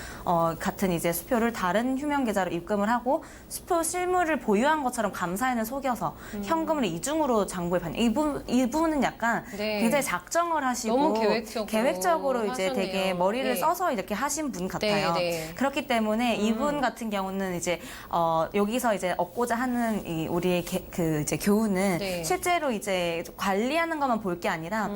같은 이제 수표를 다른 휴면 계좌로 입금을 하고 수표 실물을 보유한 것처럼 감사에는 속여서 현금을 이중으로 장부에 받는 이 부분은 약간 네. 굉장히 작정을 하시고 너무 계획적으로 이제 하셨네요. 되게 머리를 네. 써서 이렇게 하신 분 같아요. 네. 그렇기 때문에 이분 같은 경우는 이제 여기서 이제 얻고자 하는 우리의 이제 교훈은 네. 실제로 이제 관리하는 것만 볼 게 아니라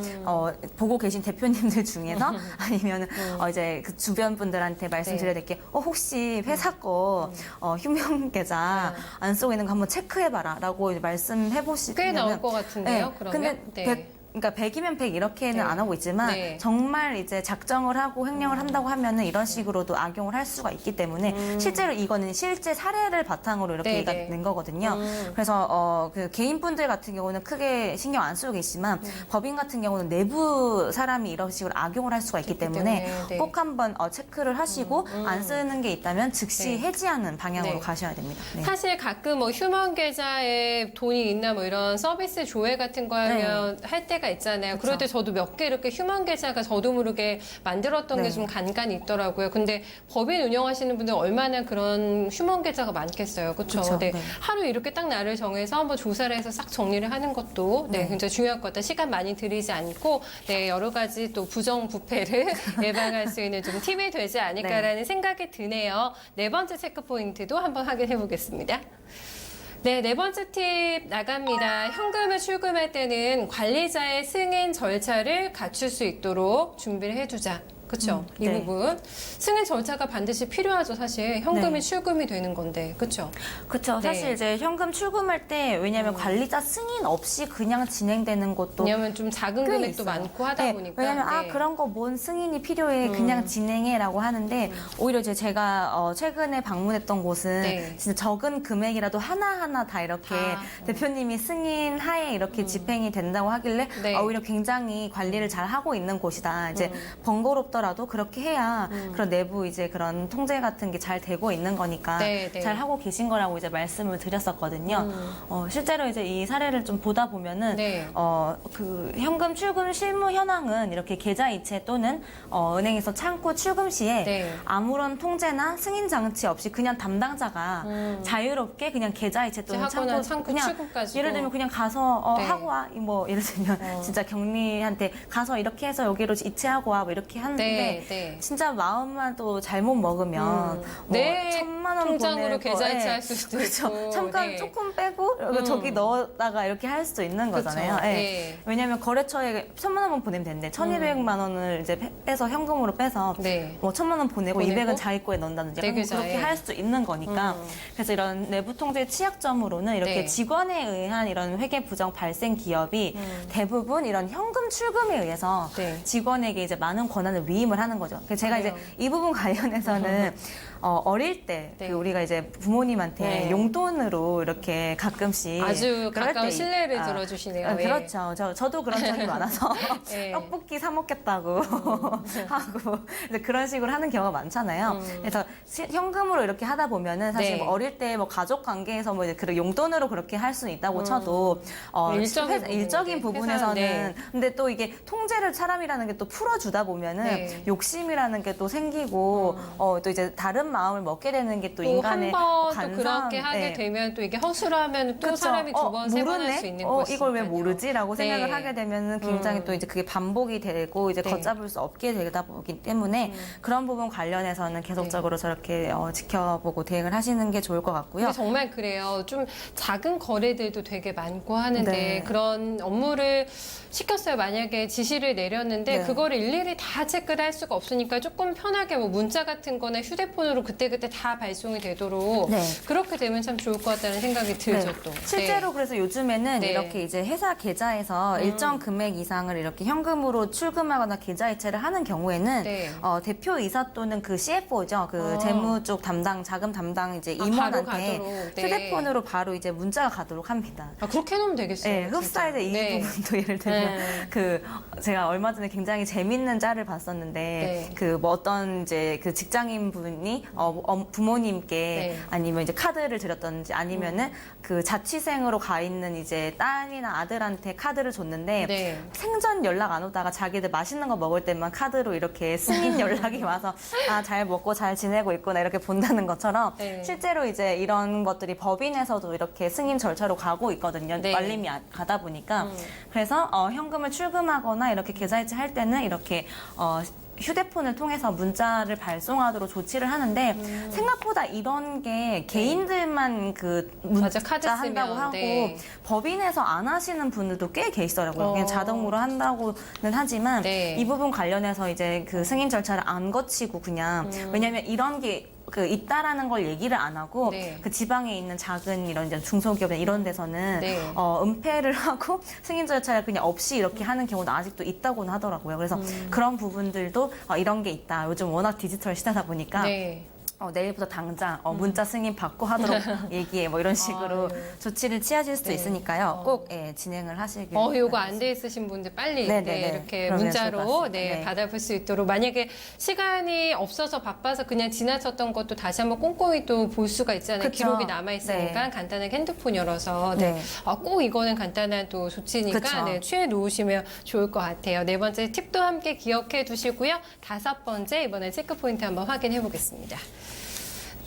보고 계신 대표님들 중에서 아니면 이제 그 주변 분들한테 말씀드려야 될 게 혹시 회사 거 휴면 계좌 안 쓰고 있는 거 한번 체크해봐라라고 말씀해 보시면 꽤 나올 것 같은데요. 그러면. 근데 그러니까 100이면 100 이렇게는 네. 안 하고 있지만 네. 정말 이제 작정을 하고 횡령을 한다고 하면은 이런 식으로도 악용을 할 수가 있기 때문에 실제로 이거는 실제 사례를 바탕으로 이렇게 네, 얘기가 네. 된 거거든요. 그래서 그 개인분들 같은 경우는 크게 신경 안 쓰고 계시지만 법인 같은 경우는 내부 사람이 이런 식으로 악용을 할 수가 있기 때문에 네. 꼭 한번 체크를 하시고 안 쓰는 게 있다면 즉시 네. 해지하는 방향으로 네. 가셔야 됩니다. 네. 사실 가끔 뭐 휴먼 계좌에 돈이 있나 뭐 이런 서비스 조회 같은 거 하면 할 때가 있잖아요. 그럴 때 저도 몇 개 이렇게 휴먼 계좌가 저도 모르게 만들었던 네. 게 좀 간간이 있더라고요. 근데 법인 운영하시는 분들 얼마나 그런 휴먼 계좌가 많겠어요. 그렇죠? 그쵸, 네. 네. 하루 이렇게 딱 날을 정해서 한번 조사를 해서 싹 정리를 하는 것도 굉장히 중요할 것 같아요. 시간 많이 들이지 않고 여러 가지 또 부정부패를 예방할 수 있는 좀 팁이 되지 않을까라는 생각이 드네요. 네 번째 체크 포인트도 한번 확인해 보겠습니다. 네 번째 팁 나갑니다. 현금을 출금할 때는 관리자의 승인 절차를 갖출 수 있도록 준비를 해두자. 그렇죠? 이 네. 부분 승인 절차가 반드시 필요하죠. 사실 현금이 네. 출금이 되는 건데, 그렇죠? 그렇죠. 네. 사실 이제 현금 출금할 때 왜냐하면 관리자 승인 없이 그냥 진행되는 것도 왜냐하면 좀 작은 꽤 금액도 있어요. 많고 하다 네, 보니까. 왜냐면 아 네. 그런 거 뭔 승인이 필요해 그냥 진행해라고 하는데 오히려 이제 제가 최근에 방문했던 곳은 네. 진짜 적은 금액이라도 하나하나 다 이렇게 다, 대표님이 승인 하에 이렇게 집행이 된다고 하길래 네. 오히려 굉장히 관리를 잘 하고 있는 곳이다. 이제 번거롭더라도 그렇게 해야 그런 내부 이제 그런 통제 같은 게 잘 되고 있는 거니까 네, 네. 잘 하고 계신 거라고 이제 말씀을 드렸었거든요. 실제로 이제 이 사례를 좀 보다 보면은 네. 그 현금 출금 실무 현황은 이렇게 계좌 이체 또는 은행에서 창구 출금 시에 네. 아무런 통제나 승인 장치 없이 그냥 담당자가 자유롭게 그냥 계좌 이체 또는 하거나 창구 그냥 출금까지도. 예를 들면 그냥 가서 네. 하고 와. 뭐 예를 들면 진짜 경리한테 가서 이렇게 해서 여기로 이체하고 와. 뭐 이렇게 하는데 네, 네. 진짜 마음만 또 잘못 먹으면 내 1,000만 원 통장으로 보낼 계좌 거, 이체할 수도 그렇죠. 있고. 잠깐 네. 조금 빼고 여기 저기 넣었다가 이렇게 할 수도 있는 그렇죠. 거잖아요. 예. 네. 왜냐하면 거래처에 1,000만 원만 보내면 되는데 1,200만 원을 이제 빼서 현금으로 빼서 네. 뭐 1,000만 원 보내고 보내고 200은 자기 거에 넣는다든지 네, 약간 그죠. 그렇게 예. 할 수도 있는 거니까 그래서 이런 내부 통제 취약점으로는 이렇게 네. 직원에 의한 이런 회계 부정 발생 기업이 대부분 이런 현금 출금에 의해서 네. 직원에게 이제 많은 권한을 위임을 하는 거죠. 그래서 제가 그래요. 이제 이 부분 관련해서는 어릴 때 네. 그 우리가 이제 부모님한테 네. 용돈으로 이렇게 가끔씩 아주 그럴 가까운 때 신뢰를 들어주시네요. 예. 그렇죠. 저도 그런 적이 많아서 예. 떡볶이 사 먹겠다고 하고 이제 그런 식으로 하는 경우가 많잖아요. 그래서 현금으로 이렇게 하다 보면은 사실 네. 뭐 어릴 때 뭐 가족 관계에서 뭐 이제 그 용돈으로 그렇게 할 수는 있다고 쳐도 부분, 일적인 부분에서는 네. 근데 또 이게 통제를 사람이라는 게 또 풀어주다 보면은 네. 욕심이라는 게 또 생기고 또 이제 다른 마음을 먹게 되는 게 또 또 인간의 한 번 또 관상, 그렇게 하게 네. 되면 또 이게 허술을 하면 또 그쵸? 사람이 두 번, 세 번 할 모르네? 수 있는 이걸 왜 것이니까요. 모르지라고 생각을 네. 하게 되면 굉장히 또 이제 그게 반복이 되고 이제 네. 걷잡을 수 없게 되다 보기 때문에 그런 부분 관련해서는 계속적으로 저렇게 지켜보고 대응을 하시는 게 좋을 것 같고요. 근데 정말 그래요. 좀 작은 거래들도 되게 많고 하는데 네. 그런 업무를 시켰어요. 만약에 지시를 내렸는데 네. 그거를 일일이 다 체크를 할 수가 없으니까 조금 편하게 뭐 문자 같은 거나 휴대폰으로 그때그때 다 발송이 되도록 네. 그렇게 되면 참 좋을 것 같다는 생각이 들죠. 네. 또. 실제로 그래서 요즘에는 네. 이렇게 이제 회사 계좌에서 일정 금액 이상을 이렇게 현금으로 출금하거나 계좌 이체를 하는 경우에는 네. 대표이사 또는 그 CFO죠. 그 재무 쪽 담당, 자금 담당 이제 바로 임원한테 가도록. 네. 휴대폰으로 바로 이제 문자가 가도록 합니다. 아, 그렇게 해놓으면 되겠어요. 네, 진짜. 흡사이제 이 네. 부분도 예를 들면 네. 그 제가 얼마 전에 굉장히 재밌는 짤을 봤었는데 네. 그 뭐 어떤 이제 그 직장인 분이 부모님께 네. 아니면 이제 카드를 드렸던지 아니면은 그 자취생으로 가 있는 이제 딸이나 아들한테 카드를 줬는데 네. 생전 연락 안 오다가 자기들 맛있는 거 먹을 때만 카드로 이렇게 승인 연락이 와서 아, 잘 먹고 잘 지내고 있구나 이렇게 본다는 것처럼 네. 실제로 이제 이런 것들이 법인에서도 이렇게 승인 절차로 가고 있거든요. 네. 말림이 가다 보니까 그래서 현금을 출금하거나 이렇게 계좌이체 할 때는 이렇게 휴대폰을 통해서 문자를 발송하도록 조치를 하는데 생각보다 이런 게 개인들만 그 맞아, 카드 문자 쓰면, 한다고 하고 네. 법인에서 안 하시는 분들도 꽤 계시더라고요. 그냥 어. 자동으로 한다고는 하지만 네. 이 부분 관련해서 이제 그 승인 절차를 안 거치고 그냥 왜냐면 이런 게 있다라는 걸 얘기를 안 하고 네. 그 지방에 있는 작은 이런 이제 중소기업 이런 데서는 네. 은폐를 하고 승인 절차를 그냥 없이 이렇게 하는 경우도 아직도 있다고는 하더라고요. 그래서 그런 부분들도 이런 게 있다. 요즘 워낙 디지털 시대다 보니까 네. 내일부터 당장 문자 승인 받고 하도록 얘기해 뭐 이런 식으로 아유. 조치를 취하실 수도 네. 있으니까 꼭 진행을 하시길 요거 안 돼 있으신 분들 빨리 네, 네, 네, 네. 이렇게 그러면 문자로 좋을 것 같습니다. 네, 네. 받아볼 수 있도록 만약에 시간이 없어서 바빠서 그냥 지나쳤던 것도 다시 한번 꼼꼼히 또 볼 수가 있잖아요. 그쵸. 기록이 남아 있으니까 네. 간단하게 핸드폰 열어서 네. 꼭 이거는 간단한 또 조치니까 그쵸. 네, 취해 놓으시면 좋을 것 같아요. 네 번째 팁도 함께 기억해 두시고요. 다섯 번째 이번에 체크 포인트 한번 확인해 보겠습니다.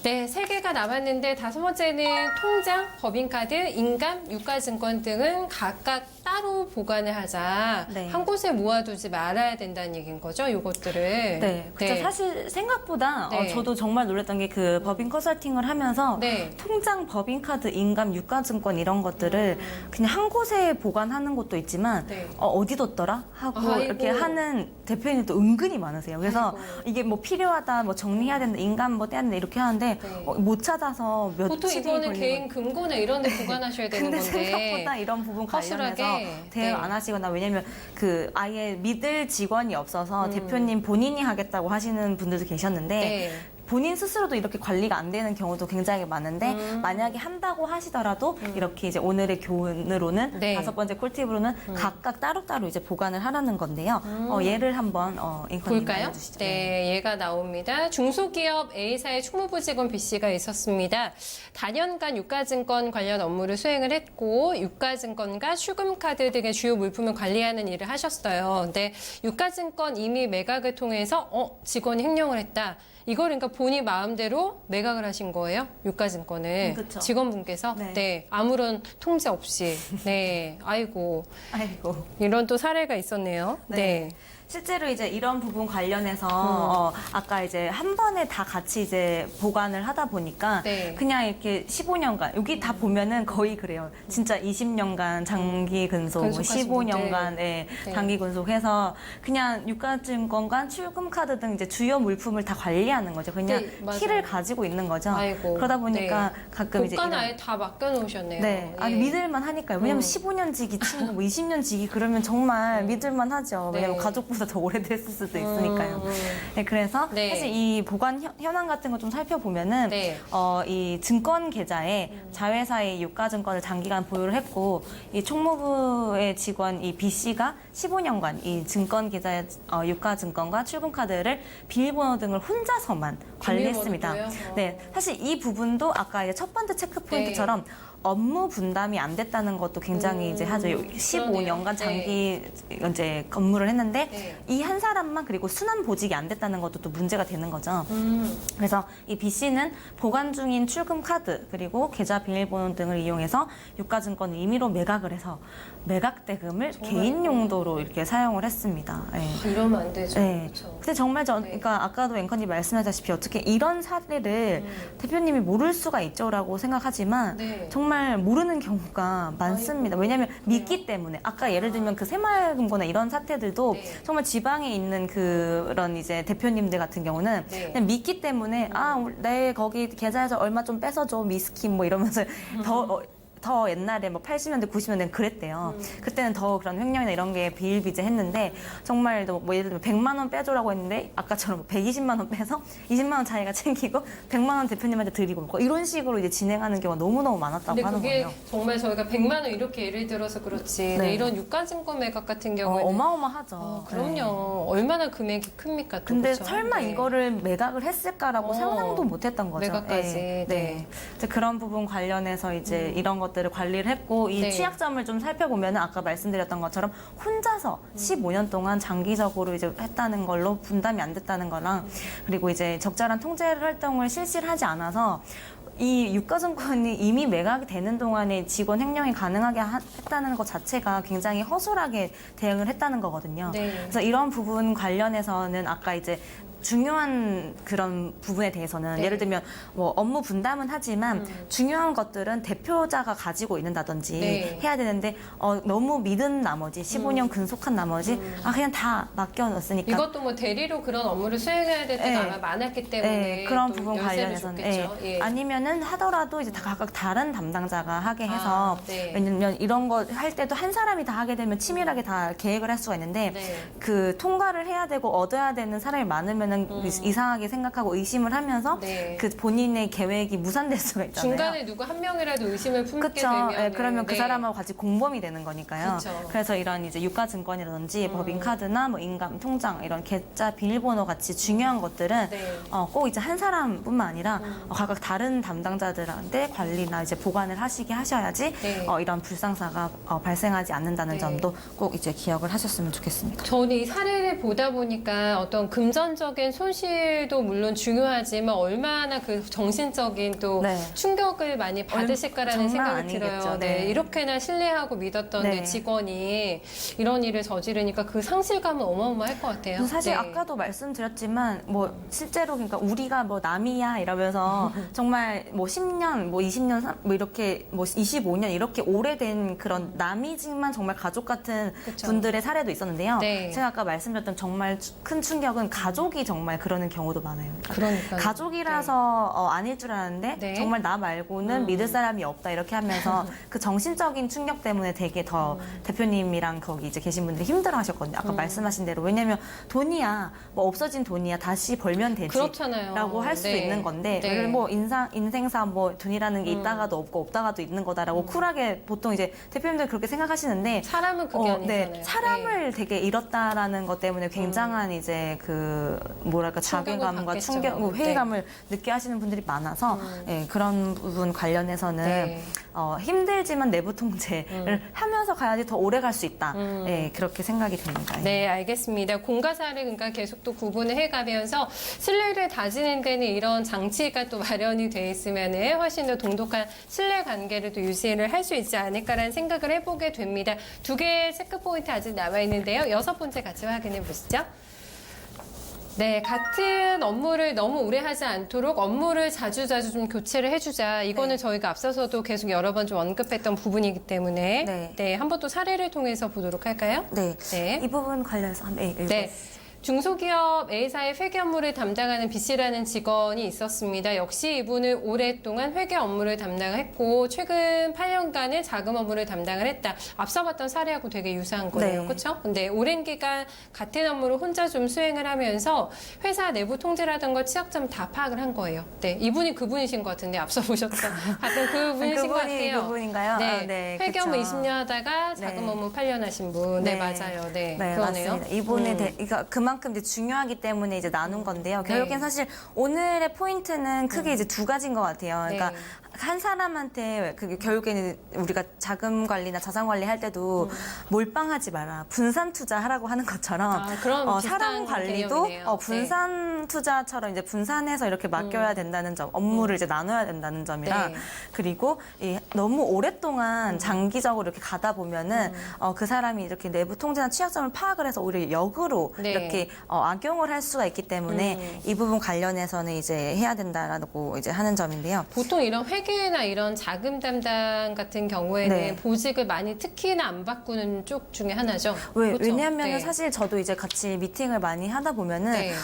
네, 3개가 남았는데 다섯 번째는 통장, 법인카드, 인감, 유가증권 등은 각각 따로 보관을 하자. 네. 한 곳에 모아두지 말아야 된다는 얘기인 거죠, 요것들을. 네, 그렇죠. 사실 생각보다 네. 저도 정말 놀랐던 게 그 법인 컨설팅을 하면서 네. 통장, 법인카드, 인감, 유가증권 이런 것들을 그냥 한 곳에 보관하는 것도 있지만 네. 어디 뒀더라 하고 아이고. 이렇게 하는 대표님도 은근히 많으세요. 그래서 아이고. 이게 뭐 필요하다, 뭐 정리해야 된다, 인감 뭐 떼야 된다 이렇게 하는데 네. 못 찾아서 보통 며칠이 이거는 걸리는 개인 금고나 이런 데 보관하셔야 되는 근데 건데. 생각보다 이런 부분 관련해서 허술하게. 대응 네. 안 하시거나 왜냐면 그 아예 믿을 직원이 없어서 대표님 본인이 하겠다고 하시는 분들도 계셨는데 네. 본인 스스로도 이렇게 관리가 안 되는 경우도 굉장히 많은데 만약에 한다고 하시더라도 이렇게 이제 오늘의 교훈으로는 네. 5번째 꿀팁으로는 각각 따로따로 이제 보관을 하라는 건데요. 예를 한번 앵커님 볼까요? 알려주시죠. 네, 얘가 나옵니다. 중소기업 A사의 총무부 직원 B씨가 있었습니다. 다년간 유가증권 관련 업무를 수행을 했고 유가증권과 출금카드 등의 주요 물품을 관리하는 일을 하셨어요. 근데 유가증권 임의 매각을 통해서 직원이 횡령을 했다. 이걸 그러니까 본인 마음대로 매각을 하신 거예요? 유가증권을. 그쵸. 직원분께서? 네. 네. 아무런 통제 없이. 네. 아이고. 아이고. 이런 또 사례가 있었네요. 네. 네. 실제로 이제 이런 부분 관련해서 아까 이제 한 번에 다 같이 이제 보관을 하다 보니까 네. 그냥 이렇게 15년간 여기 다 보면은 거의 그래요. 진짜 20년간 장기 근속, 뭐 근속하신 15년간 네. 장기 근속해서 그냥 유가증권과 출금카드 등 이제 주요 물품을 다 관리하는 거죠. 그냥 네, 맞아요. 키를 가지고 있는 거죠. 아이고. 그러다 보니까 네. 가끔 이제 고가는 이런 아예 다 맡겨놓으셨네요. 네, 아니 예. 믿을만 하니까요. 왜냐면 15년 지기 친구, 뭐 20년 지기 그러면 정말 믿을만 하죠. 왜냐면 네. 가족보다 더 오래됐을 수도 있으니까요. 네, 그래서 네. 사실 이 보관 현황 같은 거 좀 살펴보면은 네. 이 증권 계좌에 자회사의 유가증권을 장기간 보유를 했고 이 총무부의 직원 이 B 씨가 15년간 이 증권 계좌의 유가증권과 출금카드를 비밀번호 등을 혼자서만 관리했습니다. 비밀번호도요? 네, 사실 이 부분도 아까 이제 첫 번째 체크 포인트처럼 업무 분담이 안 됐다는 것도 굉장히 이제 하죠. 15년간 장기 이제 근무를 했는데 네. 이 한 사람만 그리고 순환 보직이 안 됐다는 것도 또 문제가 되는 거죠. 그래서 이 B 씨는 보관 중인 출금 카드 그리고 계좌 비밀번호 등을 이용해서 유가증권을 임의로 매각을 해서 매각 대금을 개인 용도로 이렇게 사용을 했습니다. 예. 이러면 안 되죠. 네. 그렇죠. 근데 정말 그러니까 아까도 앵커님 말씀하셨다시피 어떻게 이런 사례를 대표님이 모를 수가 있죠라고 생각하지만 네. 정말 모르는 경우가 많습니다. 왜냐하면 믿기 때문에 아까 예를 들면 그 새마을금고나 이런 사태들도 네. 정말 지방에 있는 그런 이제 대표님들 같은 경우는 네. 그냥 믿기 때문에 내 거기 계좌에서 얼마 좀 뺏어줘 미스킨 뭐 이러면서 더 옛날에 뭐 80년대, 90년대는 그랬대요. 그때는 더 그런 횡령이나 이런 게 비일비재했는데 정말 뭐 예를 들면 100만 원 빼줘라고 했는데 아까처럼 120만 원 빼서 20만 원 자기가 챙기고 100만 원 대표님한테 드리고 뭐 이런 식으로 이제 진행하는 경우가 너무너무 많았다고 근데 하는 그게 거예요. 정말 저희가 100만 원 이렇게 예를 들어서 그렇지. 네. 네, 이런 유가증권 매각 같은 경우에는 어마어마하죠. 그럼요. 네. 얼마나 금액이 큽니까? 또, 근데 그렇죠? 설마 네. 이거를 매각을 했을까라고 상상도 못했던 거죠. 매각까지. 네. 네. 이제 그런 부분 관련해서 이제 이런 것들을 관리를 했고 이 네. 취약점을 좀 살펴보면 아까 말씀드렸던 것처럼 혼자서 15년 동안 장기적으로 이제 했다는 걸로 분담이 안 됐다는 거랑 그리고 이제 적절한 통제 활동을 실시를 하지 않아서 이 유가증권이 이미 매각이 되는 동안에 직원 횡령이 가능하게 했다는 것 자체가 굉장히 허술하게 대응을 했다는 거거든요. 네. 그래서 이런 부분 관련해서는 아까 이제 중요한 그런 부분에 대해서는 네. 예를 들면 뭐 업무 분담은 하지만 중요한 것들은 대표자가 가지고 있는다든지 네. 해야 되는데 너무 믿은 나머지 15년 근속한 나머지 그냥 다 맡겨놨으니까 이것도 뭐 대리로 그런 업무를 수행해야 될 때가 네. 아마 많았기 때문에 네, 그런 또 부분 열쇠를 관련해서는 줬겠죠. 예. 아니면은 하더라도 이제 다 각각 다른 담당자가 하게 해서 네. 왜냐면 이런 거 할 때도 한 사람이 다 하게 되면 치밀하게 다 계획을 할 수가 있는데 네. 그 통과를 해야 되고 얻어야 되는 사람이 많으면은 이상하게 생각하고 의심을 하면서 네. 그 본인의 계획이 무산될 수가 있잖아요. 중간에 누구 한 명이라도 의심을 품게 그렇죠. 되면 그러면 그 사람하고 같이 공범이 되는 거니까요. 그쵸. 그래서 이런 이제 유가증권이라든지 법인카드나 뭐 인감, 통장 이런 계좌 비밀번호 같이 중요한 것들은 네. 꼭 이제 한 사람뿐만 아니라 각각 다른 담당자들한테 관리나 이제 보관을 하시게 하셔야지 네. 이런 불상사가 발생하지 않는다는 네. 점도 꼭 이제 기억을 하셨으면 좋겠습니다. 저는 이 사례를 보다 보니까 어떤 금전적인 물리적인 손실도 물론 중요하지만 얼마나 그 정신적인 또 네. 충격을 많이 받으실까라는 정말 생각이 들어요. 아니겠죠. 네. 네. 이렇게나 신뢰하고 믿었던 네. 내 직원이 이런 일을 저지르니까 그 상실감은 어마어마할 것 같아요. 사실 네. 아까도 말씀드렸지만 뭐 실제로 그러니까 우리가 뭐 남이야 이러면서 정말 뭐 10년, 뭐 20년, 뭐 이렇게 뭐 25년 이렇게 오래된 그런 남이지만 정말 가족 같은 그쵸. 분들의 사례도 있었는데요. 네. 제가 아까 말씀드렸던 정말 큰 충격은 가족이 정말 그러는 경우도 많아요. 그러니까요. 가족이라서 아닐 줄 알았는데 네. 정말 나 말고는 믿을 사람이 없다 이렇게 하면서 그 정신적인 충격 때문에 되게 더 대표님이랑 거기 이제 계신 분들이 힘들어하셨거든요. 아까 말씀하신 대로 왜냐면 돈이야 뭐 없어진 돈이야 다시 벌면 되지. 그렇잖아요. 라고 할 수도 네. 있는 건데 네. 왜 뭐 인생사 뭐 돈이라는 게 있다가도 없고 없다가도 있는 거다라고 쿨하게 보통 이제 대표님들 그렇게 생각하시는데 사람은 그게 아니잖아요. 네, 사람을 되게 잃었다라는 것 때문에 굉장한 이제 그 뭐랄까 충격을 자괴감과 받겠죠. 충격, 뭐 네. 회의감을 느끼 하시는 분들이 많아서 예, 그런 부분 관련해서는 네. 힘들지만 내부 통제를 하면서 가야지 더 오래 갈 수 있다. 예, 그렇게 생각이 듭니다. 네, 알겠습니다. 공과사를 그러니까 계속 또 구분을 해가면서 신뢰를 다지는 데는 이런 장치가 또 마련이 돼 있으면 훨씬 더 돈독한 신뢰 관계를 또 유지를 할 수 있지 않을까라는 생각을 해보게 됩니다. 두 개의 체크 포인트 아직 남아 있는데요. 6번째 같이 확인해 보시죠. 네, 같은 업무를 너무 오래 하지 않도록 업무를 자주자주 좀 교체를 해주자. 이거는 네. 저희가 앞서서도 계속 여러 번 좀 언급했던 부분이기 때문에 네. 한번 또 사례를 통해서 보도록 할까요? 네. 네. 이 부분 관련해서 한번 읽어주세요. 네. 중소기업 A사의 회계 업무를 담당하는 B씨라는 직원이 있었습니다. 역시 이분은 오랫동안 회계 업무를 담당했고 최근 8년간은 자금 업무를 담당을 했다. 앞서 봤던 사례하고 되게 유사한 거예요. 네. 그렇죠? 근데 오랜 기간 같은 업무를 혼자 좀 수행을 하면서 회사 내부 통제라든가 취약점 다 파악을 한 거예요. 네, 이분이 그분이신 것 같은데 앞서 보셨던 봤던 그분이신 것 같아요. 그분인가요? 네, 아, 네, 회계 업무 그쵸. 20년 하다가 자금 네. 업무 8년 하신 분. 네, 맞아요. 네, 네, 그러네요. 맞습니다. 이분에 그러니까 그만큼 이제 중요하기 때문에 이제 나눈 건데요. 결국엔 사실 오늘의 포인트는 크게 이제 두 가지인 것 같아요. 그러니까 네. 한 사람한테 그게 결국에는 우리가 자금 관리나 자산 관리 할 때도 몰빵하지 마라. 분산 투자하라고 하는 것처럼 아, 그런 비슷한 사람 관리도 개념이네요. 분산 투자처럼 이제 분산해서 이렇게 맡겨야 된다는 점, 업무를 이제 나눠야 된다는 점이랑 네. 그리고 너무 오랫동안 장기적으로 이렇게 가다 보면은 그 사람이 이렇게 내부 통제나 취약점을 파악을 해서 오히려 역으로 네. 이렇게 악용을 할 수가 있기 때문에 이 부분 관련해서는 이제 해야 된다라고 이제 하는 점인데요. 보통 이런 회계나 이런 자금 담당 같은 경우에는 네. 보직을 많이 특히나 안 바꾸는 쪽 중에 하나죠. 그렇죠? 왜냐하면 네. 사실 저도 이제 같이 미팅을 많이 하다 보면은 네.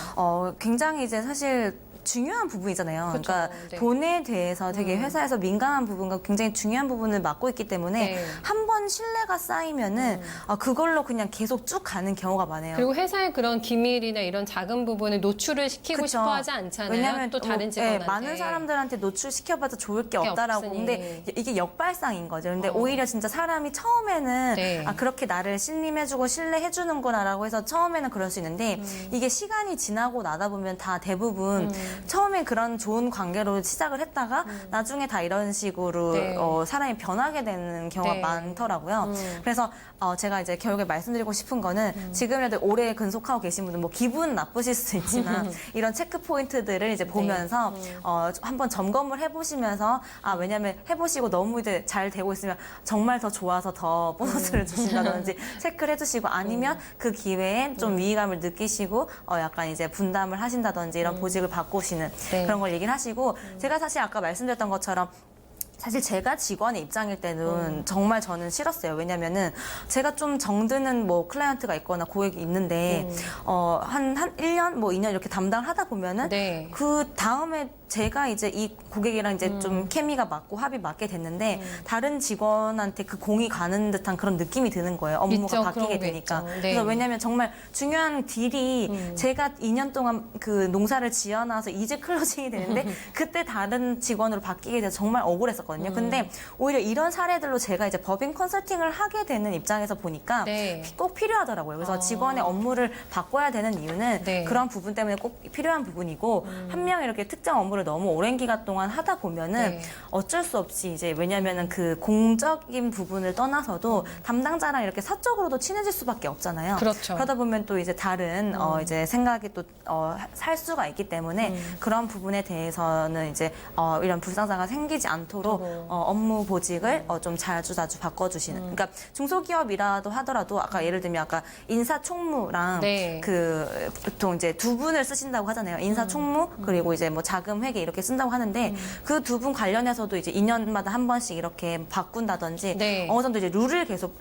굉장히 이제 사실 중요한 부분이잖아요. 그쵸. 그러니까 네. 돈에 대해서 되게 회사에서 민감한 부분과 굉장히 중요한 부분을 맡고 있기 때문에 네. 한 번 신뢰가 쌓이면은 그걸로 그냥 계속 쭉 가는 경우가 많아요. 그리고 회사의 그런 기밀이나 이런 작은 부분을 노출을 시키고 그쵸. 싶어 하지 않잖아요. 왜냐면 또 다른 직원한테. 많은 사람들한테 노출시켜봐도 좋을 게 없다라고. 없으니. 근데 이게 역발상인 거죠. 근데 오히려 진짜 사람이 처음에는 네. 그렇게 나를 신임해주고 신뢰해주는구나라고 해서 처음에는 그럴 수 있는데 이게 시간이 지나고 나다 보면 다 대부분 처음에 그런 좋은 관계로 시작을 했다가 나중에 다 이런 식으로 네. 사람이 변하게 되는 경우가 네. 많더라고요. 그래서 제가 이제 결국에 말씀드리고 싶은 거는 지금이라도 오래 근속하고 계신 분들 뭐 기분 나쁘실 수 있지만 이런 체크 포인트들을 이제 보면서 한번 점검을 해보시면서 왜냐면 해보시고 너무 이제 잘 되고 있으면 정말 더 좋아서 더 보너스를 주신다든지 체크를 해주시고 아니면 그 기회에 좀 위기감을 느끼시고 약간 이제 분담을 하신다든지 이런 보직을 바꾸시는 네. 그런 걸 얘기를 하시고 제가 사실 아까 말씀드렸던 것처럼 사실 제가 직원의 입장일 때는 정말 저는 싫었어요. 왜냐면은 제가 좀 정드는 뭐 클라이언트가 있거나 고객이 있는데 한 1년 뭐 2년 이렇게 담당을 하다 보면은 네. 그 다음에 제가 이제 이 고객이랑 이제 좀 케미가 맞고 합이 맞게 됐는데 다른 직원한테 그 공이 가는 듯한 그런 느낌이 드는 거예요. 업무가 있죠. 바뀌게 그런 게 되니까. 있죠. 네. 그래서 왜냐면 정말 중요한 딜이 제가 2년 동안 그 농사를 지어놔서 이제 클로징이 되는데 그때 다른 직원으로 바뀌게 돼서 정말 억울했었거든요. 있었거든요. 근데 오히려 이런 사례들로 제가 이제 법인 컨설팅을 하게 되는 입장에서 보니까 네. 꼭 필요하더라고요. 그래서 직원의 업무를 바꿔야 되는 이유는 네. 그런 부분 때문에 꼭 필요한 부분이고 한 명이 이렇게 특정 업무를 너무 오랜 기간 동안 하다 보면은 네. 어쩔 수 없이 이제 왜냐면은 그 공적인 부분을 떠나서도 담당자랑 이렇게 사적으로도 친해질 수밖에 없잖아요. 그렇죠. 그러다 보면 또 이제 다른 이제 생각이 또 살 수가 있기 때문에 그런 부분에 대해서는 이제 이런 불상사가 생기지 않도록 업무 보직을 좀 자주 바꿔주시는. 그러니까 중소기업이라도 하더라도 아까 예를 들면 아까 인사총무랑 네. 그 보통 이제 두 분을 쓰신다고 하잖아요. 인사총무 그리고 이제 뭐 자금 회계 이렇게 쓴다고 하는데 그 두 분 관련해서도 이제 2년마다 한 번씩 이렇게 바꾼다든지 네. 어느 정도 이제 룰을 계속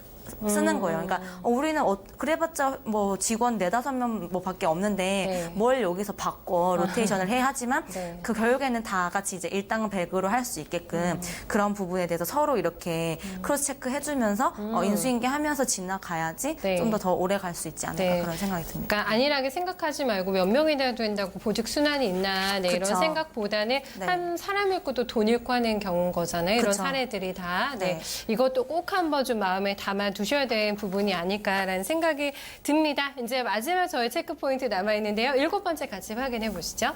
쓰는 거예요. 그러니까 우리는 그래봤자 뭐 직원 4-5명 뭐 밖에 없는데 네. 뭘 여기서 바꿔 로테이션을 해야 하지만 네. 그 결국에는 다 같이 이제 일당백으로 할 수 있게끔 그런 부분에 대해서 서로 이렇게 크로스 체크 해주면서 인수인계하면서 지나가야지 네. 좀 더 오래 갈 수 있지 않을까 네. 그런 생각이 듭니다. 그러니까 안일하게 생각하지 말고 몇 명이나 된다고 보직 순환이 있나 네, 이런 그쵸. 생각보다는 네. 한 사람 잃고 또 돈 잃고 하는 경우인 거잖아요. 이런 그쵸. 사례들이 다. 네. 네. 이것도 꼭 한번 좀 마음에 담아 두셔야 되는 부분이 아닐까라는 생각이 듭니다. 이제 마지막 저희 체크 포인트 남아 있는데요. 7번째 같이 확인해 보시죠.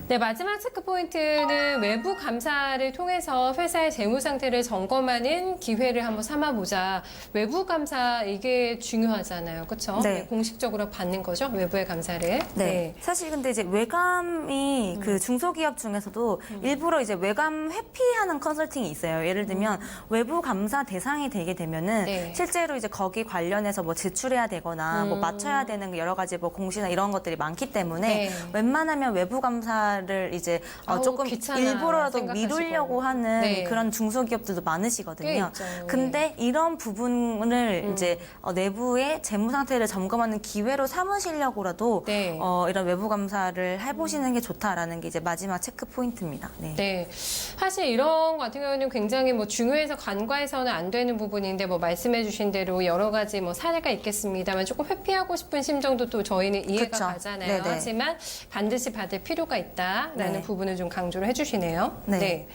네, 마지막 체크 포인트는 외부 감사를 통해서 회사의 재무 상태를 점검하는 기회를 한번 삼아보자. 외부 감사 이게 중요하잖아요, 그렇죠? 네. 공식적으로 받는 거죠, 외부의 감사를. 네. 사실 근데 이제 외감이 그 중소기업 중에서도 일부러 이제 외감 회피하는 컨설팅이 있어요. 예를 들면 외부 감사 대상이 되게 되면은 네. 실제로 이제 거기 관련해서 뭐 제출해야 되거나 뭐 맞춰야 되는 여러 가지 뭐 공시나 이런 것들이 많기 때문에 네. 웬만하면 외부 감사를 이제 아우, 조금 귀찮아 일부러라도 생각하시고. 미루려고 하는 네. 그런 중소기업들도 꽤 많으시거든요. 있죠. 근데 이런 부분을 이제 내부의 재무 상태를 점검하는 기회로 삼으시려고라도 네. 이런 외부 감사를 해보시는 게 좋다라는 게 이제 마지막 체크 포인트입니다. 네. 네. 사실 이런 거 같은 경우는 굉장히 뭐 중요해서 간과해서는 안 되는 부분인데 뭐 말씀해 주신 대로 여러 가지 뭐 사례가 있겠습니다만 조금 회피하고 싶은 심정도 또 저희는 이해가 그쵸. 가잖아요. 네네. 하지만 반드시 받을 필요가 있다라는 네. 부분을 좀 강조를 해 주시네요. 네.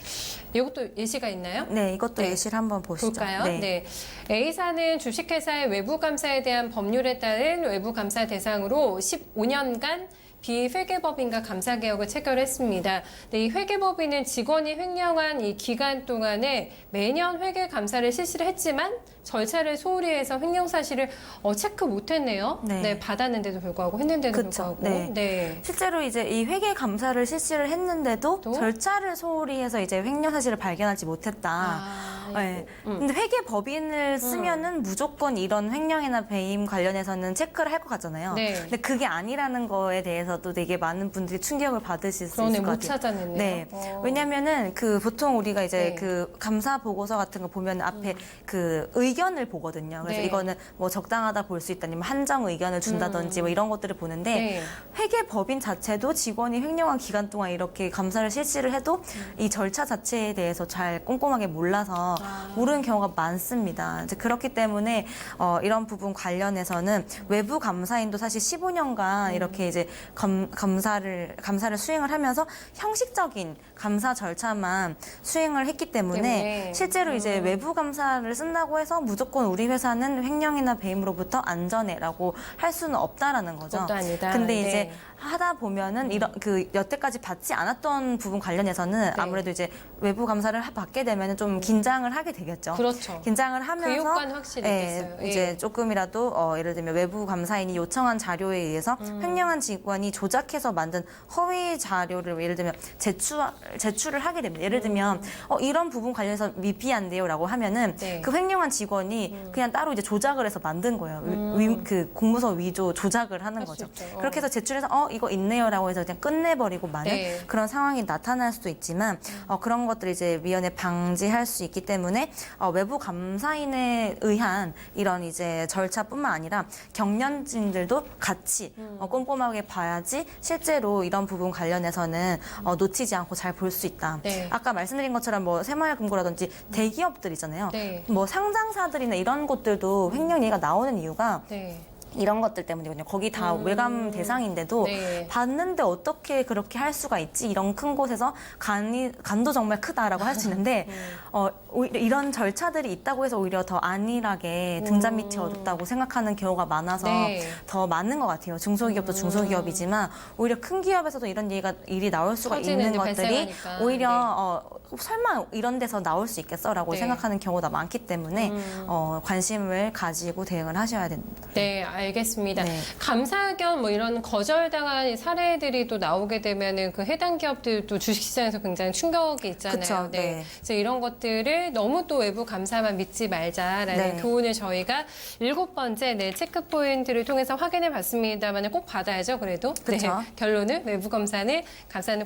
이것도 예시가 있나요? 네, 이것도 네. 예시를 한번 보시죠. 볼까요? 네. A사는 주식회사의 외부 감사에 대한 법률에 따른 외부 감사 대상으로 15년간 비회계법인과 감사 개혁을 체결했습니다. 네, 이 회계법인은 직원이 횡령한 이 기간 동안에 매년 회계 감사를 실시를 했지만 절차를 소홀히 해서 횡령 사실을 체크 못했네요. 네. 네, 받았는데도 불구하고 했는데도 그쵸. 불구하고. 네. 네. 실제로 이제 이 회계 감사를 실시를 했는데도 또? 절차를 소홀히 해서 이제 횡령 사실을 발견하지 못했다. 네. 근데 회계 법인을 쓰면은 무조건 이런 횡령이나 배임 관련해서는 체크를 할 것 같잖아요. 네. 근데 그게 아니라는 거에 대해서도 되게 많은 분들이 충격을 받으실 수 그러네, 있을 것 못 같아요. 찾아냈네요. 네. 왜냐면은 그 보통 우리가 이제 네. 그 감사 보고서 같은 거 보면 앞에 그 의견을 보거든요. 그래서 네. 이거는 뭐 적당하다 볼 수 있다, 아니면 한정 의견을 준다든지 뭐 이런 것들을 보는데 네. 회계 법인 자체도 직원이 횡령한 기간 동안 이렇게 감사를 실시를 해도 이 절차 자체에 대해서 잘 꼼꼼하게 몰라서 모르는 경우가 많습니다. 이제 그렇기 때문에 이런 부분 관련해서는 외부 감사인도 사실 15년간 이렇게 이제 감사를 수행을 하면서 형식적인 감사 절차만 수행을 했기 때문에 실제로 이제 외부 감사를 쓴다고 해서 무조건 우리 회사는 횡령이나 배임으로부터 안전해라고 할 수는 없다라는 거죠. 그것도 아니다. 근데 네. 이제 하다 보면은 이런 그 여태까지 받지 않았던 부분 관련해서는 아무래도 이제 외부 감사를 받게 되면은 좀 긴장을 하게 되겠죠. 그렇죠. 긴장을 하면서 그 효과는 확실히 있겠어요. 예. 이제 조금이라도 예를 들면 외부 감사인이 요청한 자료에 의해서 횡령한 직원이 조작해서 만든 허위 자료를 예를 들면 제출을 하게 됩니다. 예를 들면 이런 부분 관련해서 미피한데요라고 하면은 네. 그 횡령한 직원이 그냥 따로 이제 조작을 해서 만든 거예요. 그 공무서 위조 조작을 하는 할수 거죠. 있죠. 그렇게 해서 제출해서 이거 있네요라고 해서 그냥 끝내버리고 마는 네. 그런 상황이 나타날 수도 있지만 그런 것들을 이제 미연에 방지할 수 있기 때문에 외부 감사인에 의한 이런 이제 절차뿐만 아니라 경련진들도 같이 꼼꼼하게 봐야지 실제로 이런 부분 관련해서는 놓치지 않고 잘 볼 수 있다. 네. 아까 말씀드린 것처럼 뭐 새마을금고라든지 대기업들 있잖아요. 네. 뭐 상장사들이나 이런 곳들도 횡령 얘기가 나오는 이유가 네. 이런 것들 때문이거든요. 거기 다 외감 대상인데도 네. 봤는데 어떻게 그렇게 할 수가 있지? 이런 큰 곳에서 간도 정말 크다라고 할 수 있는데 오히려 이런 절차들이 있다고 해서 오히려 더 안일하게 등잔 밑이 어둡다고 생각하는 경우가 많아서 네. 더 많은 것 같아요. 중소기업도 중소기업이지만 오히려 큰 기업에서도 이런 일이 나올 수가 처지는 있는 이제 것들이 발생하니까. 오히려 설마 이런 데서 나올 수 있겠어라고 네. 생각하는 경우가 많기 때문에 관심을 가지고 대응을 하셔야 됩니다. 네, 알겠습니다. 네. 감사 겸 뭐 이런 거절당한 사례들이 또 나오게 되면은 그 해당 기업들도 주식시장에서 굉장히 충격이 있잖아요. 그쵸, 네. 그래서 이런 것들을 너무 또 외부 감사만 믿지 말자라는 네. 교훈을 저희가 7번째 체크 포인트를 통해서 확인해 봤습니다만 꼭 받아야죠, 그래도. 그쵸. 결론은 외부 감사는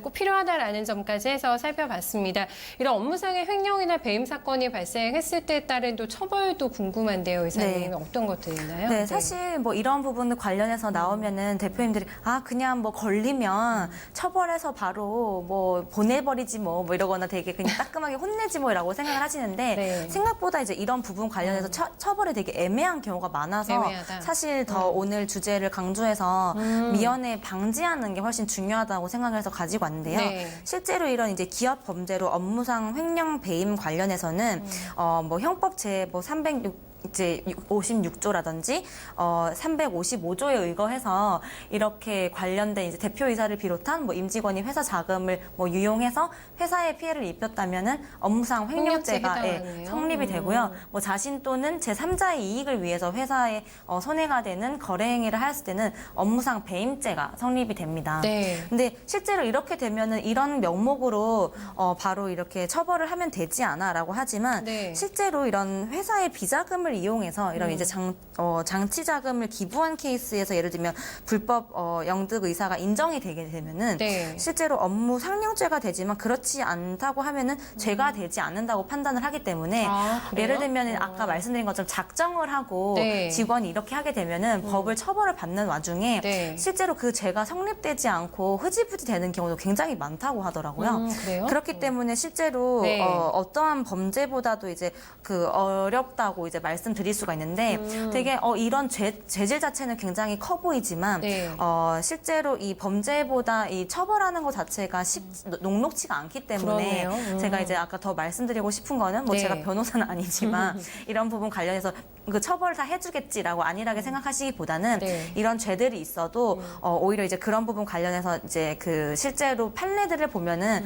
꼭 필요하다라는 점까지 해서 살펴봤습니다. 이런 업무상의 횡령이나 배임 사건이 발생했을 때에 따른 또 처벌도 궁금한데요, 의사님. 네. 어떤 것들이 있나요? 네, 사실 뭐 이런 부분 관련해서 나오면은 대표님들이 그냥 뭐 걸리면 처벌해서 바로 뭐 보내버리지 뭐 이러거나 되게 그냥 따끔하게 혼내지 뭐라고 생각을 하시는데 네. 생각보다 이제 이런 부분 관련해서 처벌이 되게 애매한 경우가 많아서 애매하다. 사실 더 오늘 주제를 강조해서 미연에 방지하는 게 훨씬 중요하다고 생각을 해서 가지고 왔는데요. 네. 실제로 이런 이제 기업 범죄로 업무상 횡령 배임 관련해서는 뭐 형법 제 306 이제 56조라든지 355조에 의거해서 이렇게 관련된 이제 대표이사를 비롯한 뭐 임직원이 회사 자금을 뭐 유용해서 회사에 피해를 입혔다면은 업무상 횡령죄가 횡령죄에 해당하네요. 성립이 되고요. 뭐 자신 또는 제3자의 이익을 위해서 회사에 손해가 되는 거래 행위를 하였을 때는 업무상 배임죄가 성립이 됩니다. 네. 근데 실제로 이렇게 되면은 이런 명목으로 바로 이렇게 처벌을 하면 되지 않아라고 하지만 네. 실제로 이런 회사의 비자금을 이용해서 이런 이제 장치 자금을 기부한 케이스에서 예를 들면 불법 영득 의사가 인정이 되게 되면은 네. 실제로 업무 상령죄가 되지만 그렇지 않다고 하면은 죄가 되지 않는다고 판단을 하기 때문에 그래요? 예를 들면 아까 말씀드린 것처럼 작정을 하고 네. 직원이 이렇게 하게 되면은 법을 처벌을 받는 와중에 네. 실제로 그 죄가 성립되지 않고 흐지부지 되는 경우도 굉장히 많다고 하더라고요. 그래요? 그렇기 때문에 실제로 네. 어떠한 범죄보다도 이제 그 어렵다고 이제 말씀드릴 수가 있는데 되게 이런 죄질 자체는 굉장히 커 보이지만 네. 실제로 이 범죄보다 이 처벌하는 것 자체가 녹록치가 않기 때문에 그러네요. 제가 이제 아까 더 말씀드리고 싶은 거는 뭐 네. 제가 변호사는 아니지만 이런 부분 관련해서 그 처벌 다 해주겠지라고 안일하게 생각하시기보다는 네. 이런 죄들이 있어도 오히려 이제 그런 부분 관련해서 이제 그 실제로 판례들을 보면은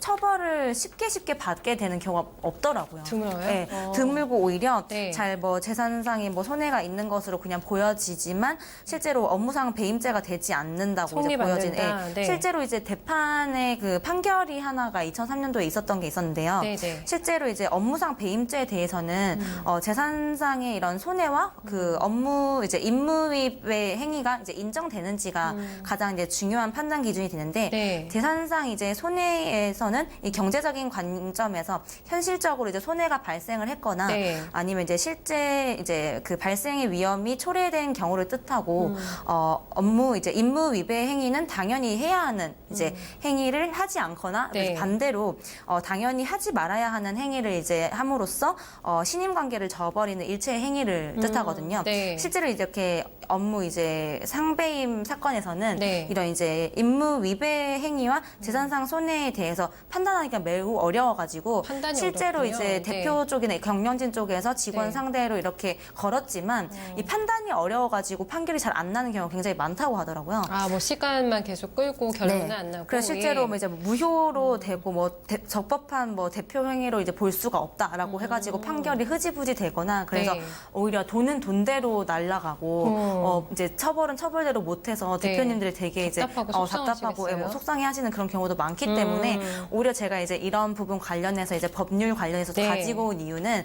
처벌을 쉽게 받게 되는 경우가 없더라고요. 드물어요? 네, 드물고 오히려 네. 잘 뭐 재산상의 뭐 손해가 있는 것으로 그냥 보여지지만 실제로 업무상 배임죄가 되지 않는다고 이제 성립 안 보여지는. 된다. 네. 실제로 이제 대판의 그 판결이 하나가 2003년도에 있었던 게 있었는데요. 네, 네. 실제로 이제 업무상 배임죄에 대해서는 재산상의 이런 손해와 그 업무 이제 임무위의 행위가 이제 인정되는지가 가장 이제 중요한 판단 기준이 되는데 네. 재산상 이제 손해에서는 이 경제적인 관점에서 현실적으로 이제 손해가 발생을 했거나 네. 아니면 이제 실제 이제 그 발생의 위험이 초래된 경우를 뜻하고 업무 이제 임무 위배 행위는 당연히 해야 하는 이제 행위를 하지 않거나 네. 반대로 당연히 하지 말아야 하는 행위를 이제 함으로써 신임 관계를 저버리는 일체의 행위를 뜻하거든요. 네. 실제로 이렇게 업무 이제 상배임 사건에서는 네. 이런 이제 임무 위배 행위와 재산상 손해에 대해서 판단하기가 매우 어려워가지고 판단이 실제로 어렵군요. 이제 네. 대표 쪽이나 경영진 쪽에서 직원 네. 상대로 이렇게 걸었지만 이 판단이 어려워가지고 판결이 잘 안 나는 경우가 굉장히 많다고 하더라고요. 뭐 시간만 계속 끌고 결론은 안 나고. 그래서 실제로 예. 뭐 이제 뭐 무효로 되고 뭐 적법한 뭐 대표 행위로 이제 볼 수가 없다라고 해가지고 판결이 흐지부지 되거나 그래서 네. 오히려 돈은 돈대로 날라가고 이제 처벌은 처벌대로 못해서 네. 대표님들이 되게 이제 답답하고 답답하고 속상하시겠어요? 속상해하시는 그런 경우도 많기 때문에 오히려 제가 이제 이런 부분 관련해서 이제 법률 관련해서 네. 가지고 온 이유는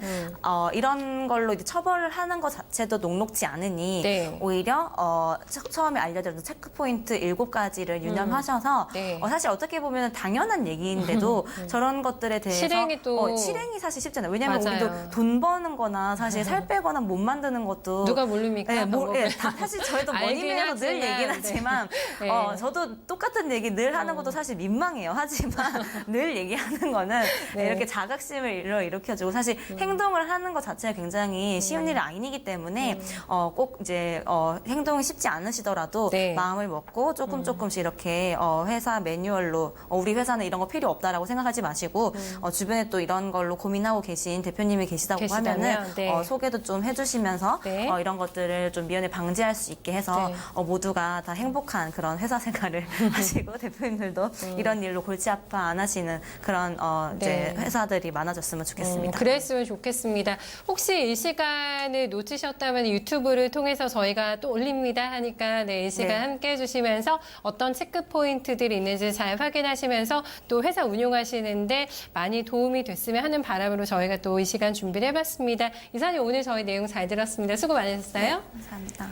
이런 걸로 이제 처벌을 하는 것 자체도 녹록지 않으니 네. 오히려 처음에 알려드렸던 체크포인트 7가지를 유념하셔서 네. 사실 어떻게 보면 당연한 얘기인데도 저런 것들에 대해서 실행이 또 실행이 사실 쉽잖아요. 왜냐하면 맞아요. 우리도 돈 버는 거나 사실 살 빼거나 못 만드는 것도 누가 모릅니까? 네, 방법을. 사실 저희도 알긴 머니매에서 늘 하지만, 얘기는 네. 하지만 네. 저도 똑같은 얘기 늘 하는 것도 사실 민망해요. 하지만 늘 얘기하는 거는 네. 이렇게 자각심을 일으켜주고 사실 행동을 하는 것 자체가 굉장히 쉬운 일이 아니기 때문에 꼭 이제 행동이 쉽지 않으시더라도 네. 마음을 먹고 조금씩 이렇게 회사 매뉴얼로 우리 회사는 이런 거 필요 없다라고 생각하지 마시고 주변에 또 이런 걸로 고민하고 계신 대표님이 계시다고 계시다면, 하면은 네. 소개도 좀 해주시면서 네. 이런 것들을 좀 미연에 방지할 수 있게 해서 네. 모두가 다 행복한 그런 회사 생활을 하시고 대표님들도 이런 일로 골치 아파 안 하시는 그런 이제 네. 회사들이 많아졌으면 좋겠습니다. 그랬으면 좋겠습니다. 혹시 이 시간을 놓치셨다면 유튜브를 통해서 저희가 또 올립니다 하니까 네, 이 시간 네. 함께 해주시면서 어떤 체크 포인트들이 있는지 잘 확인하시면서 또 회사 운용하시는데 많이 도움이 됐으면 하는 바람으로 저희가 또 이 시간 준비를 해봤습니다. 이사님 오늘 저희 내용 잘 들었습니다. 수고 많으셨어요. 감사합니다.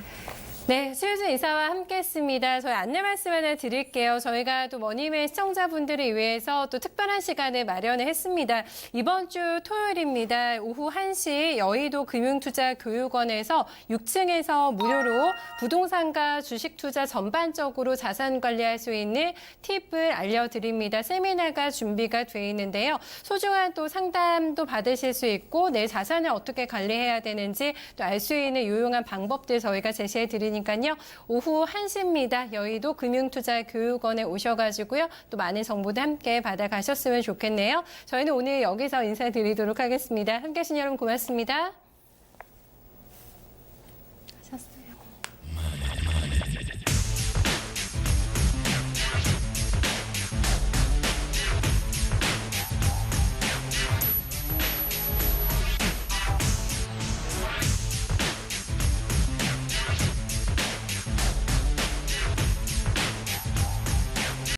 네, 수요준 이사와 함께했습니다. 저희 안내 말씀 하나 드릴게요. 저희가 또 머니맨 시청자분들을 위해서 또 특별한 시간을 마련을 했습니다. 이번 주 토요일입니다. 오후 1시 여의도 금융투자교육원에서 6층에서 무료로 부동산과 주식투자 전반적으로 자산 관리할 수 있는 팁을 알려드립니다. 세미나가 준비가 돼 있는데요. 소중한 또 상담도 받으실 수 있고 내 자산을 어떻게 관리해야 되는지 또 알 수 있는 유용한 방법들 저희가 제시해 드리니까요. 오후 1시입니다. 여의도 금융투자교육원에 오셔가지고요. 또 많은 정보도 함께 받아가셨으면 좋겠네요. 저희는 오늘 여기서 인사드리도록 하겠습니다. 함께해 주신 여러분 고맙습니다.